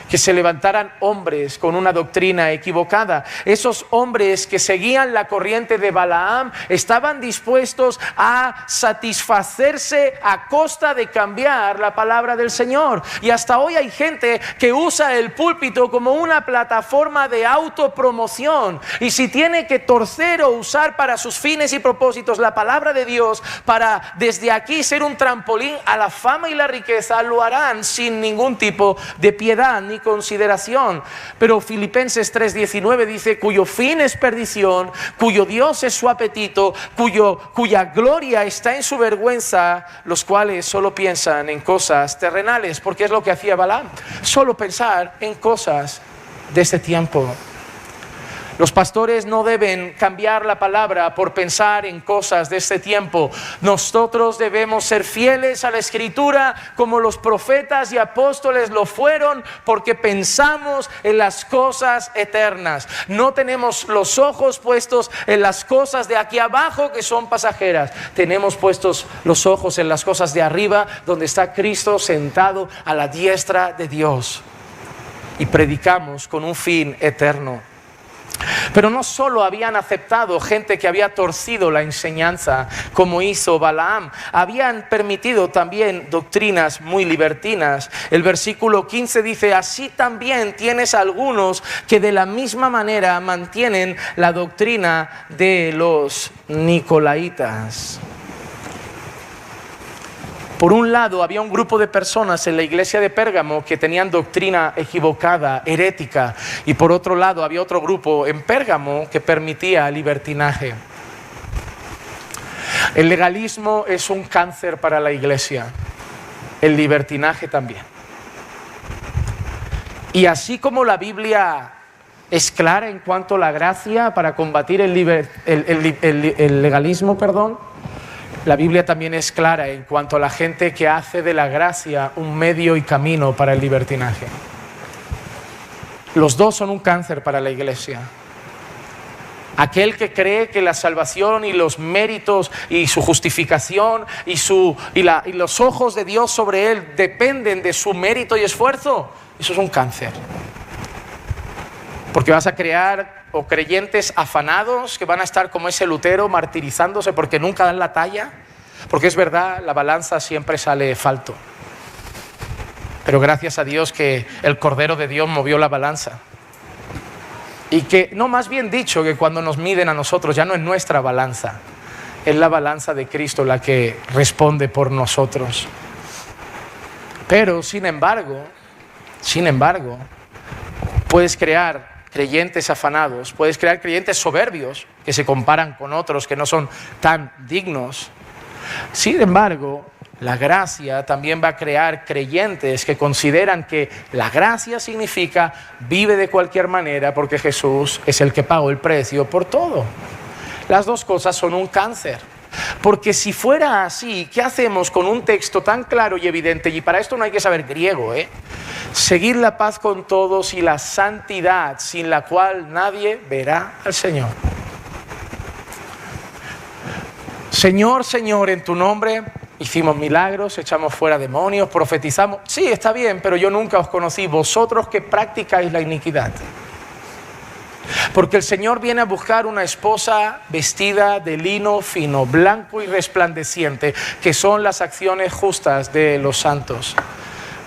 que se levantaran hombres con una doctrina equivocada. Esos hombres que seguían la corriente de Balaam estaban dispuestos a satisfacerse a costa de cambiar la palabra del Señor. Y hasta hoy hay gente que usa el púlpito como una plataforma de autopromoción. Y si tiene que torcer o usar para sus fines y propósitos la palabra de Dios para desde aquí ser un trampolín a la fama y la riqueza, lo harán sin ningún tipo de piedad ni consideración. Pero Filipenses 3:19 dice: cuyo fin es perdición, cuyo Dios es su apetito, cuya gloria está en su vergüenza, los cuales solo piensan en cosas terrenales. Porque es lo que hacía Balaam, solo pensar en cosas de este tiempo. Los pastores no deben cambiar la palabra por pensar en cosas de este tiempo. Nosotros debemos ser fieles a la Escritura como los profetas y apóstoles lo fueron, porque pensamos en las cosas eternas. No tenemos los ojos puestos en las cosas de aquí abajo que son pasajeras. Tenemos puestos los ojos en las cosas de arriba, donde está Cristo sentado a la diestra de Dios. Y predicamos con un fin eterno. Pero no solo habían aceptado gente que había torcido la enseñanza como hizo Balaam, habían permitido también doctrinas muy libertinas. El versículo 15 dice: así también tienes algunos que de la misma manera mantienen la doctrina de los nicolaítas. Por un lado, había un grupo de personas en la iglesia de Pérgamo que tenían doctrina equivocada, herética, y por otro lado había otro grupo en Pérgamo que permitía libertinaje. El legalismo es un cáncer para la iglesia, el libertinaje también. Y así como la Biblia es clara en cuanto a la gracia para combatir el legalismo, la Biblia también es clara en cuanto a la gente que hace de la gracia un medio y camino para el libertinaje. Los dos son un cáncer para la iglesia. Aquel que cree que la salvación y los méritos y su justificación y los ojos de Dios sobre él dependen de su mérito y esfuerzo, eso es un cáncer. Porque vas a crear o creyentes afanados que van a estar como ese Lutero martirizándose porque nunca dan la talla? Porque es verdad, la balanza siempre sale falto. Pero gracias a Dios que el Cordero de Dios movió la balanza. Y que, no, más bien dicho, que cuando nos miden a nosotros ya no es nuestra balanza, es la balanza de Cristo la que responde por nosotros. Pero, sin embargo, puedes crear creyentes afanados, puedes crear creyentes soberbios que se comparan con otros que no son tan dignos. Sin embargo, la gracia también va a crear creyentes que consideran que la gracia significa vive de cualquier manera porque Jesús es el que pagó el precio por todo. Las dos cosas son un cáncer. Porque si fuera así, ¿qué hacemos con un texto tan claro y evidente? Y para esto no hay que saber griego, Seguir la paz con todos y la santidad, sin la cual nadie verá al Señor. Señor, Señor, en tu nombre hicimos milagros, echamos fuera demonios, profetizamos. Sí, está bien, pero yo nunca os conocí, vosotros que practicáis la iniquidad. Porque el Señor viene a buscar una esposa vestida de lino fino, blanco y resplandeciente, que son las acciones justas de los santos.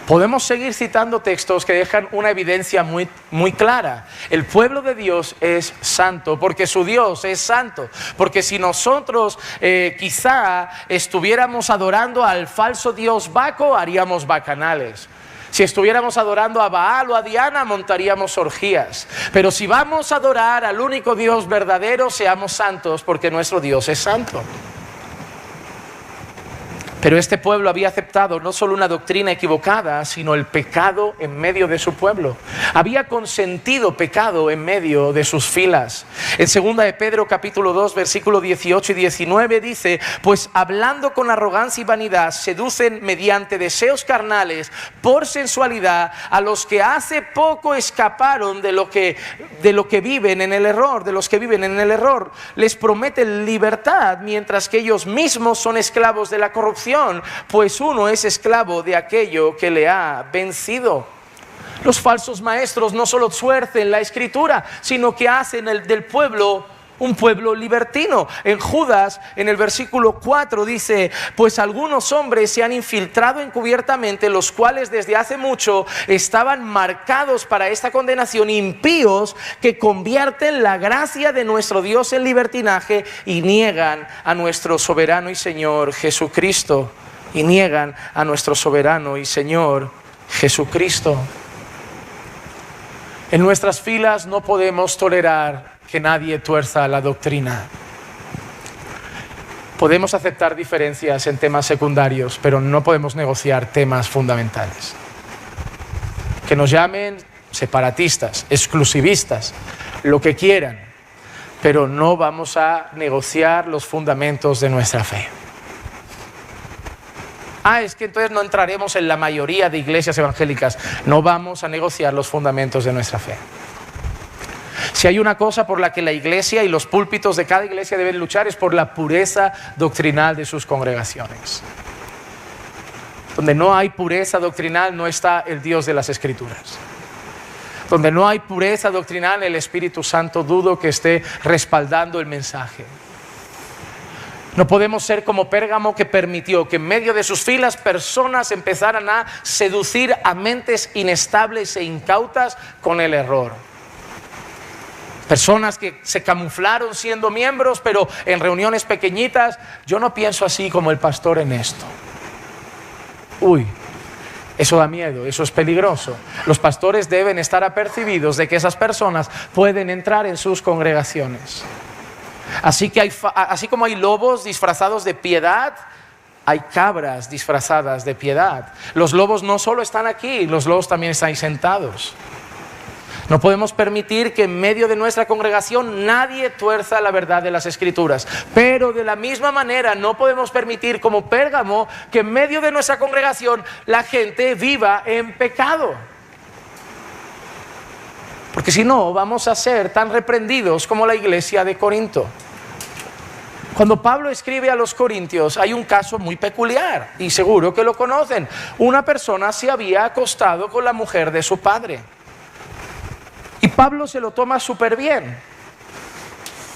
Podemos seguir citando textos que dejan una evidencia muy clara. El pueblo de Dios es santo porque su Dios es santo. Porque si nosotros quizá estuviéramos adorando al falso dios Baco, haríamos bacanales. Si estuviéramos adorando a Baal o a Diana, montaríamos orgías. Pero si vamos a adorar al único Dios verdadero, seamos santos porque nuestro Dios es santo. Pero este pueblo había aceptado no solo una doctrina equivocada, sino el pecado en medio de su pueblo. Había consentido pecado en medio de sus filas. En 2 de Pedro capítulo 2, versículos 18 y 19 dice: pues hablando con arrogancia y vanidad, seducen mediante deseos carnales por sensualidad a los que hace poco escaparon de lo que viven en el error, de los que viven en el error. Les prometen libertad mientras que ellos mismos son esclavos de la corrupción. Pues uno es esclavo de aquello que le ha vencido. Los falsos maestros no solo tuercen la escritura, sino que hacen del pueblo un pueblo libertino. En Judas, en el versículo 4 dice: pues algunos hombres se han infiltrado encubiertamente, los cuales desde hace mucho estaban marcados para esta condenación, impíos que convierten la gracia de nuestro Dios en libertinaje y niegan a nuestro soberano y Señor Jesucristo. Y niegan a nuestro soberano y Señor Jesucristo. En nuestras filas no podemos tolerar que nadie tuerza la doctrina. Podemos aceptar diferencias en temas secundarios, pero no podemos negociar temas fundamentales. Que nos llamen separatistas, exclusivistas, lo que quieran, pero no vamos a negociar los fundamentos de nuestra fe. Es que entonces no entraremos en la mayoría de iglesias evangélicas. No vamos a negociar los fundamentos de nuestra fe. Si hay una cosa por la que la iglesia y los púlpitos de cada iglesia deben luchar, es por la pureza doctrinal de sus congregaciones. Donde no hay pureza doctrinal no está el Dios de las Escrituras. Donde no hay pureza doctrinal, el Espíritu Santo dudo que esté respaldando el mensaje. No podemos ser como Pérgamo, que permitió que en medio de sus filas personas empezaran a seducir a mentes inestables e incautas con el error. Personas que se camuflaron siendo miembros, pero en reuniones pequeñitas: yo no pienso así como el pastor en esto. Eso da miedo, eso es peligroso. Los pastores deben estar apercibidos de que esas personas pueden entrar en sus congregaciones. Así como hay lobos disfrazados de piedad, hay cabras disfrazadas de piedad. Los lobos no solo están aquí, los lobos también están ahí sentados. No podemos permitir que en medio de nuestra congregación nadie tuerza la verdad de las Escrituras. Pero de la misma manera no podemos permitir, como Pérgamo, que en medio de nuestra congregación la gente viva en pecado. Porque si no, vamos a ser tan reprendidos como la iglesia de Corinto. Cuando Pablo escribe a los corintios, hay un caso muy peculiar, y seguro que lo conocen. Una persona se había acostado con la mujer de su padre. Y Pablo se lo toma súper bien,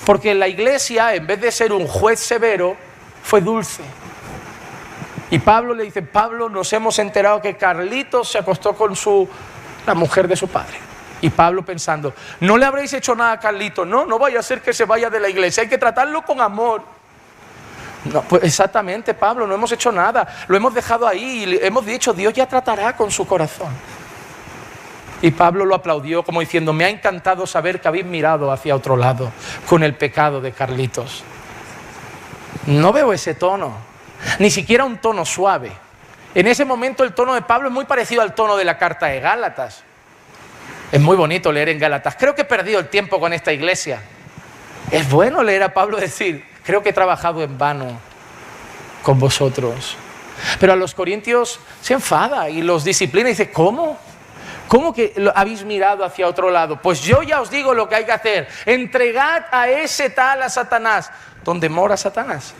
porque en la iglesia, en vez de ser un juez severo, fue dulce. Y Pablo le dice, Pablo, nos hemos enterado que Carlitos se acostó con la mujer de su padre. Y Pablo pensando, no le habréis hecho nada a Carlitos, no vaya a ser que se vaya de la iglesia, hay que tratarlo con amor. No, pues exactamente, Pablo, no hemos hecho nada, lo hemos dejado ahí y hemos dicho, Dios ya tratará con su corazón. Y Pablo lo aplaudió como diciendo, me ha encantado saber que habéis mirado hacia otro lado con el pecado de Carlitos. No veo ese tono, ni siquiera un tono suave. En ese momento el tono de Pablo es muy parecido al tono de la carta de Gálatas. Es muy bonito leer en Gálatas. Creo que he perdido el tiempo con esta iglesia. Es bueno leer a Pablo decir, creo que he trabajado en vano con vosotros. Pero a los corintios se enfada y los disciplina y dice, ¿cómo? ¿Cómo que habéis mirado hacia otro lado? Pues yo ya os digo lo que hay que hacer. Entregad a ese tal a Satanás. ¿Dónde mora Satanás?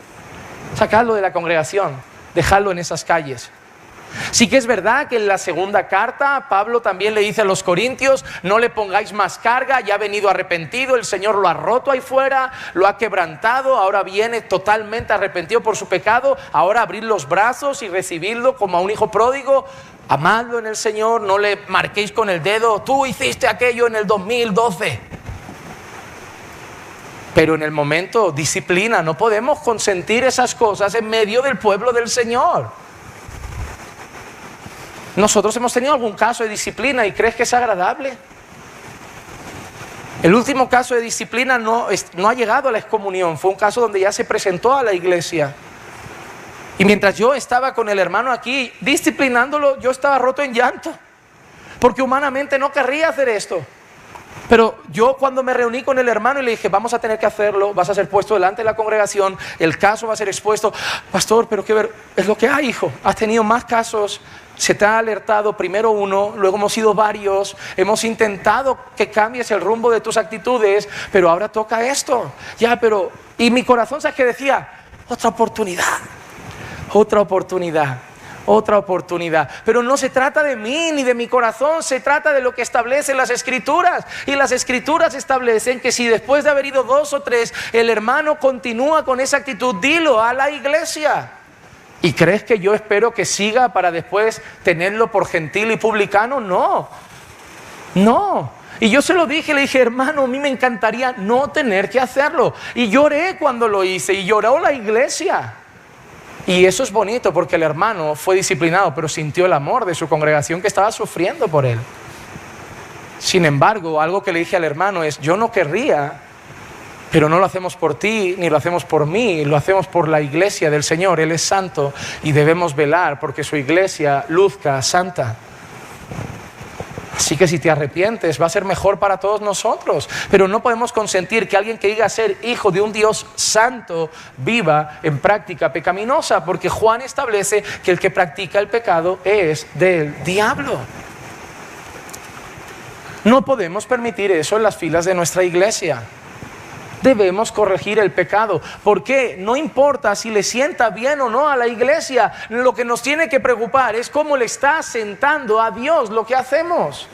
Sacadlo de la congregación. Dejadlo en esas calles. Sí que es verdad que en la segunda carta Pablo también le dice a los corintios, no le pongáis más carga, ya ha venido arrepentido, el Señor lo ha roto ahí fuera, lo ha quebrantado, ahora viene totalmente arrepentido por su pecado, ahora abrid los brazos y recibidlo como a un hijo pródigo, amadlo en el Señor, no le marquéis con el dedo, tú hiciste aquello en el 2012. Pero en el momento, disciplina, no podemos consentir esas cosas en medio del pueblo del Señor. ¿Nosotros hemos tenido algún caso de disciplina y crees que es agradable? El último caso de disciplina no ha llegado a la excomunión, fue un caso donde ya se presentó a la iglesia. Y mientras yo estaba con el hermano aquí disciplinándolo, yo estaba roto en llanto, porque humanamente no querría hacer esto. Pero yo cuando me reuní con el hermano y le dije, vamos a tener que hacerlo, vas a ser puesto delante de la congregación, el caso va a ser expuesto. Pastor, pero es lo que hay, hijo, has tenido más casos. Se te ha alertado primero uno, luego hemos sido varios, hemos intentado que cambies el rumbo de tus actitudes, pero ahora toca esto. Y mi corazón, ¿sabes qué decía? Otra oportunidad. Pero no se trata de mí ni de mi corazón, se trata de lo que establecen las Escrituras. Y las Escrituras establecen que si después de haber ido 2 o 3, el hermano continúa con esa actitud, dilo a la iglesia. ¿Y crees que yo espero que siga para después tenerlo por gentil y publicano? No. Y yo se lo dije, le dije, hermano, a mí me encantaría no tener que hacerlo. Y lloré cuando lo hice y lloró la iglesia. Y eso es bonito porque el hermano fue disciplinado, pero sintió el amor de su congregación que estaba sufriendo por él. Sin embargo, algo que le dije al hermano es, yo no querría, pero no lo hacemos por ti, ni lo hacemos por mí, lo hacemos por la iglesia del Señor. Él es santo y debemos velar porque su iglesia luzca santa. Así que si te arrepientes va a ser mejor para todos nosotros, pero no podemos consentir que alguien que diga ser hijo de un Dios santo viva en práctica pecaminosa, porque Juan establece que el que practica el pecado es del diablo. No podemos permitir eso en las filas de nuestra iglesia. Debemos corregir el pecado. ¿Por qué? No importa si le sienta bien o no a la iglesia. Lo que nos tiene que preocupar es cómo le está sentando a Dios lo que hacemos.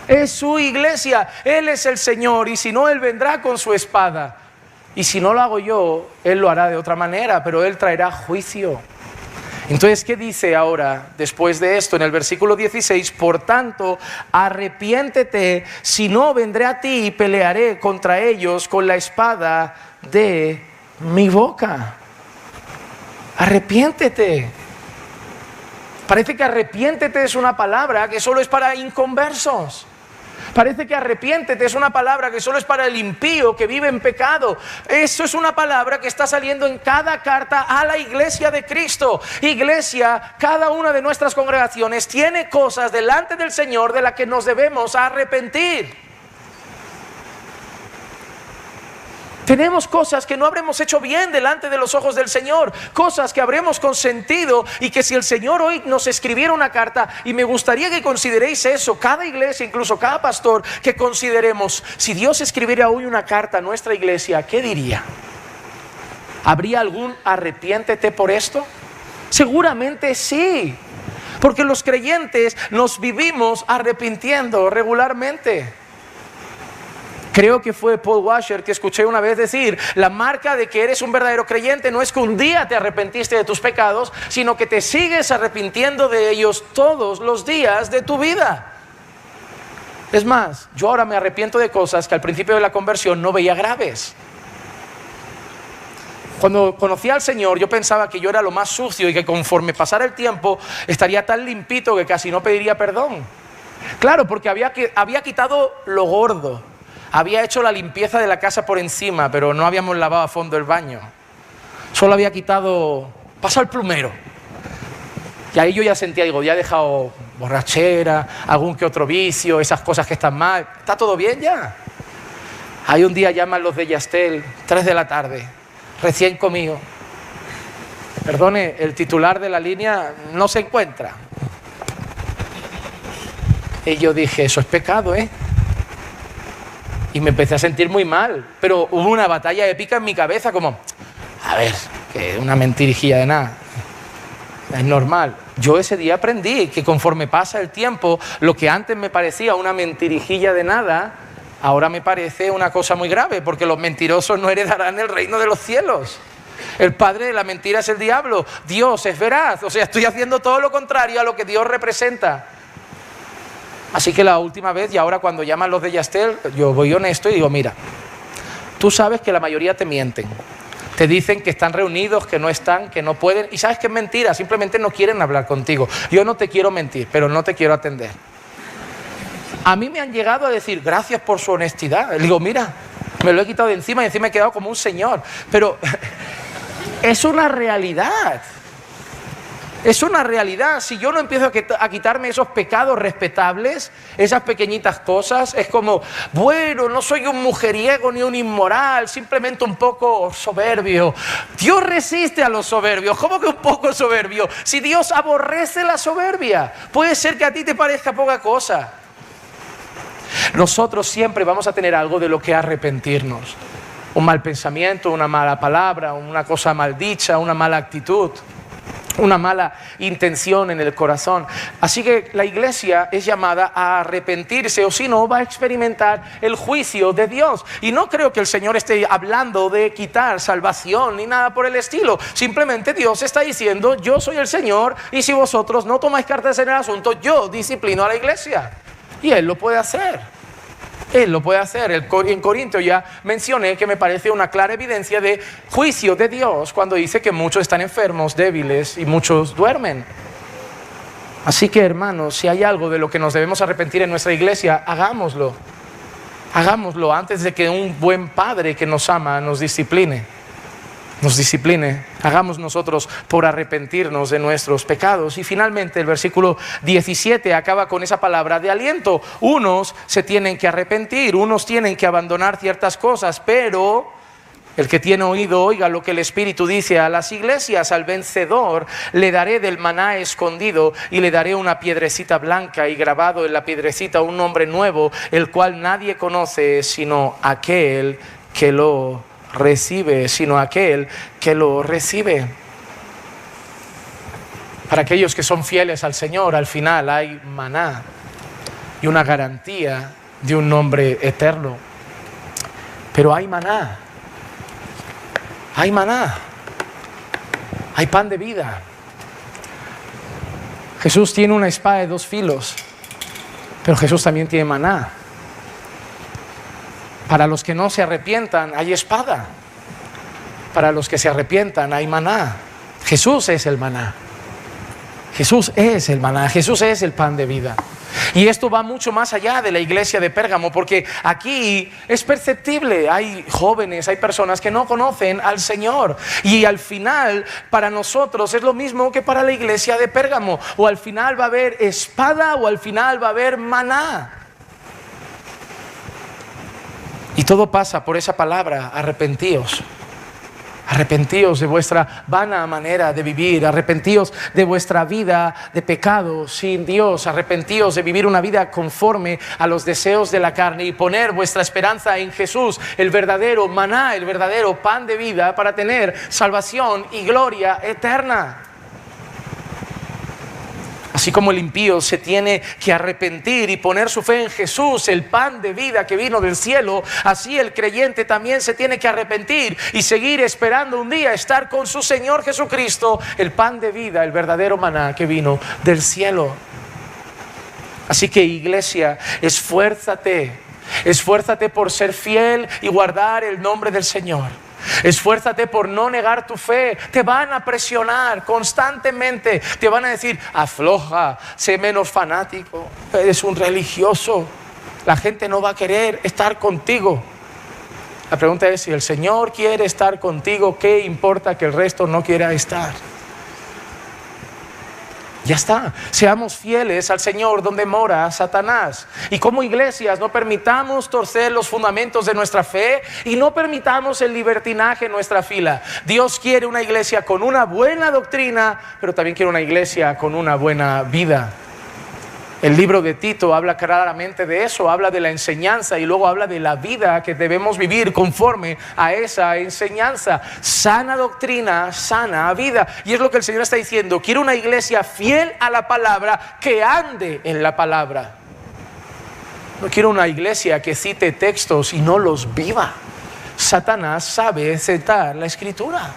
Es su iglesia, Él es el Señor, y si no, Él vendrá con su espada. Y si no lo hago yo, Él lo hará de otra manera, pero Él traerá juicio. Entonces, ¿qué dice ahora después de esto? En el versículo 16, por tanto, arrepiéntete, si no vendré a ti y pelearé contra ellos con la espada de mi boca. Arrepiéntete. Parece que arrepiéntete es una palabra que solo es para inconversos. Parece que arrepiéntete es una palabra que solo es para el impío que vive en pecado. Eso es una palabra que está saliendo en cada carta a la iglesia de Cristo. Iglesia, cada una de nuestras congregaciones tiene cosas delante del Señor de las que nos debemos arrepentir. Tenemos cosas que no habremos hecho bien delante de los ojos del Señor, cosas que habremos consentido, y que si el Señor hoy nos escribiera una carta, y me gustaría que consideréis eso, cada iglesia, incluso cada pastor, que consideremos, si Dios escribiera hoy una carta a nuestra iglesia, ¿qué diría? ¿Habría algún arrepiéntete por esto? Seguramente sí, porque los creyentes nos vivimos arrepintiendo regularmente. Creo que fue Paul Washer que escuché una vez decir, la marca de que eres un verdadero creyente no es que un día te arrepentiste de tus pecados, sino que te sigues arrepintiendo de ellos todos los días de tu vida. Es más, yo ahora me arrepiento de cosas que al principio de la conversión no veía graves. Cuando conocí al Señor, yo pensaba que yo era lo más sucio y que conforme pasara el tiempo estaría tan limpito que casi no pediría perdón. Claro, porque había quitado lo gordo. Había hecho la limpieza de la casa por encima, pero no habíamos lavado a fondo el baño. Solo había quitado, pasó al plumero. Y ahí yo ya sentía, digo, ya he dejado borrachera, algún que otro vicio, esas cosas que están mal. ¿Está todo bien ya? Ahí un día llaman los de Yastel, 3 de la tarde, recién comido. Perdone, el titular de la línea no se encuentra. Y yo dije, eso es pecado, ¿eh? Y me empecé a sentir muy mal, pero hubo una batalla épica en mi cabeza como, a ver, que una mentirijilla de nada, es normal. Yo ese día aprendí que conforme pasa el tiempo, lo que antes me parecía una mentirijilla de nada, ahora me parece una cosa muy grave, porque los mentirosos no heredarán el reino de los cielos. El padre de la mentira es el diablo, Dios es veraz, o sea, estoy haciendo todo lo contrario a lo que Dios representa. Así que la última vez, y ahora cuando llaman los de Yastel, yo voy honesto y digo, mira, tú sabes que la mayoría te mienten. Te dicen que están reunidos, que no están, que no pueden, y sabes que es mentira, simplemente no quieren hablar contigo. Yo no te quiero mentir, pero no te quiero atender. A mí me han llegado a decir, gracias por su honestidad. Le digo, mira, me lo he quitado de encima y encima he quedado como un señor. Pero es una realidad. Es una realidad. Si yo no empiezo a quitarme esos pecados respetables, esas pequeñitas cosas, es como, bueno, no soy un mujeriego ni un inmoral, simplemente un poco soberbio. Dios resiste a los soberbios. ¿Cómo que un poco soberbio? Si Dios aborrece la soberbia, puede ser que a ti te parezca poca cosa. Nosotros siempre vamos a tener algo de lo que arrepentirnos. Un mal pensamiento, una mala palabra, una cosa mal dicha, una mala actitud, una mala intención en el corazón. Así que la iglesia es llamada a arrepentirse, o si no va a experimentar el juicio de Dios. Y no creo que el Señor esté hablando de quitar salvación ni nada por el estilo. Simplemente Dios está diciendo, yo soy el Señor y si vosotros no tomáis cartas en el asunto, yo disciplino a la iglesia. Y Él lo puede hacer. Él lo puede hacer. En Corinto ya mencioné que me parece una clara evidencia de juicio de Dios cuando dice que muchos están enfermos, débiles y muchos duermen. Así que, hermanos, si hay algo de lo que nos debemos arrepentir en nuestra iglesia, hagámoslo. Hagámoslo antes de que un buen padre que nos ama nos discipline. Hagamos nosotros por arrepentirnos de nuestros pecados. Y finalmente el versículo 17 acaba con esa palabra de aliento. Unos se tienen que arrepentir, unos tienen que abandonar ciertas cosas, pero el que tiene oído oiga lo que el Espíritu dice a las iglesias. Al vencedor le daré del maná escondido y le daré una piedrecita blanca y grabado en la piedrecita un nombre nuevo, el cual nadie conoce sino aquel que lo recibe, Para aquellos que son fieles al Señor, al final hay maná y una garantía de un nombre eterno. Pero hay maná, hay pan de vida. Jesús tiene una espada de 2 filos, pero Jesús también tiene maná. Para los que no se arrepientan hay espada. Para los que se arrepientan hay maná. Jesús es el maná. Jesús es el maná. Jesús es el pan de vida. Y esto va mucho más allá de la iglesia de Pérgamo, porque aquí es perceptible. Hay jóvenes, hay personas que no conocen al Señor. Y al final, para nosotros es lo mismo que para la iglesia de Pérgamo. O al final va a haber espada o al final va a haber maná. Y todo pasa por esa palabra, arrepentíos. Arrepentíos de vuestra vana manera de vivir, arrepentíos de vuestra vida de pecado sin Dios, arrepentíos de vivir una vida conforme a los deseos de la carne y poner vuestra esperanza en Jesús, el verdadero maná, el verdadero pan de vida para tener salvación y gloria eterna. Así Así como el impío se tiene que arrepentir y poner su fe en Jesús, el pan de vida que vino del cielo, así el creyente también se tiene que arrepentir y seguir esperando un día estar con su Señor Jesucristo, el pan de vida, el verdadero maná que vino del cielo. Así que, iglesia, esfuérzate por ser fiel y guardar el nombre del Señor. Esfuérzate por no negar tu fe. Te van a presionar constantemente. Te van a decir: afloja, sé menos fanático, eres un religioso. La gente no va a querer estar contigo. La pregunta es: si el Señor quiere estar contigo, ¿qué importa que el resto no quiera estar? Ya está, seamos fieles al Señor donde mora Satanás. Y como iglesias no permitamos torcer los fundamentos de nuestra fe y no permitamos el libertinaje en nuestra fila. Dios quiere una iglesia con una buena doctrina, pero también quiere una iglesia con una buena vida. El libro de Tito habla claramente de eso, habla de la enseñanza y luego habla de la vida que debemos vivir conforme a esa enseñanza. Sana doctrina, sana vida. Y es lo que el Señor está diciendo: quiero una iglesia fiel a la palabra, que ande en la palabra. No quiero una iglesia que cite textos y no los viva. Satanás sabe citar la Escritura.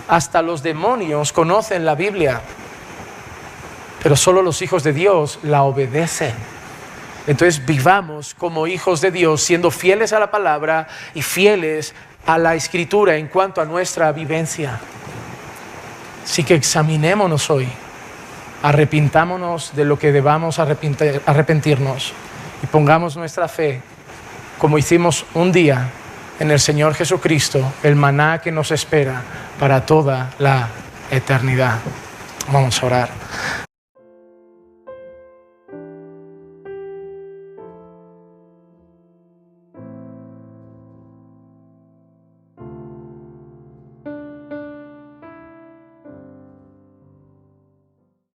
Hasta los demonios conocen la Biblia, pero solo los hijos de Dios la obedecen. Entonces vivamos como hijos de Dios, siendo fieles a la palabra y fieles a la Escritura en cuanto a nuestra vivencia. Así que examinémonos hoy, arrepintámonos de lo que debamos arrepentirnos y pongamos nuestra fe, como hicimos un día, en el Señor Jesucristo, el maná que nos espera para toda la eternidad. Vamos a orar.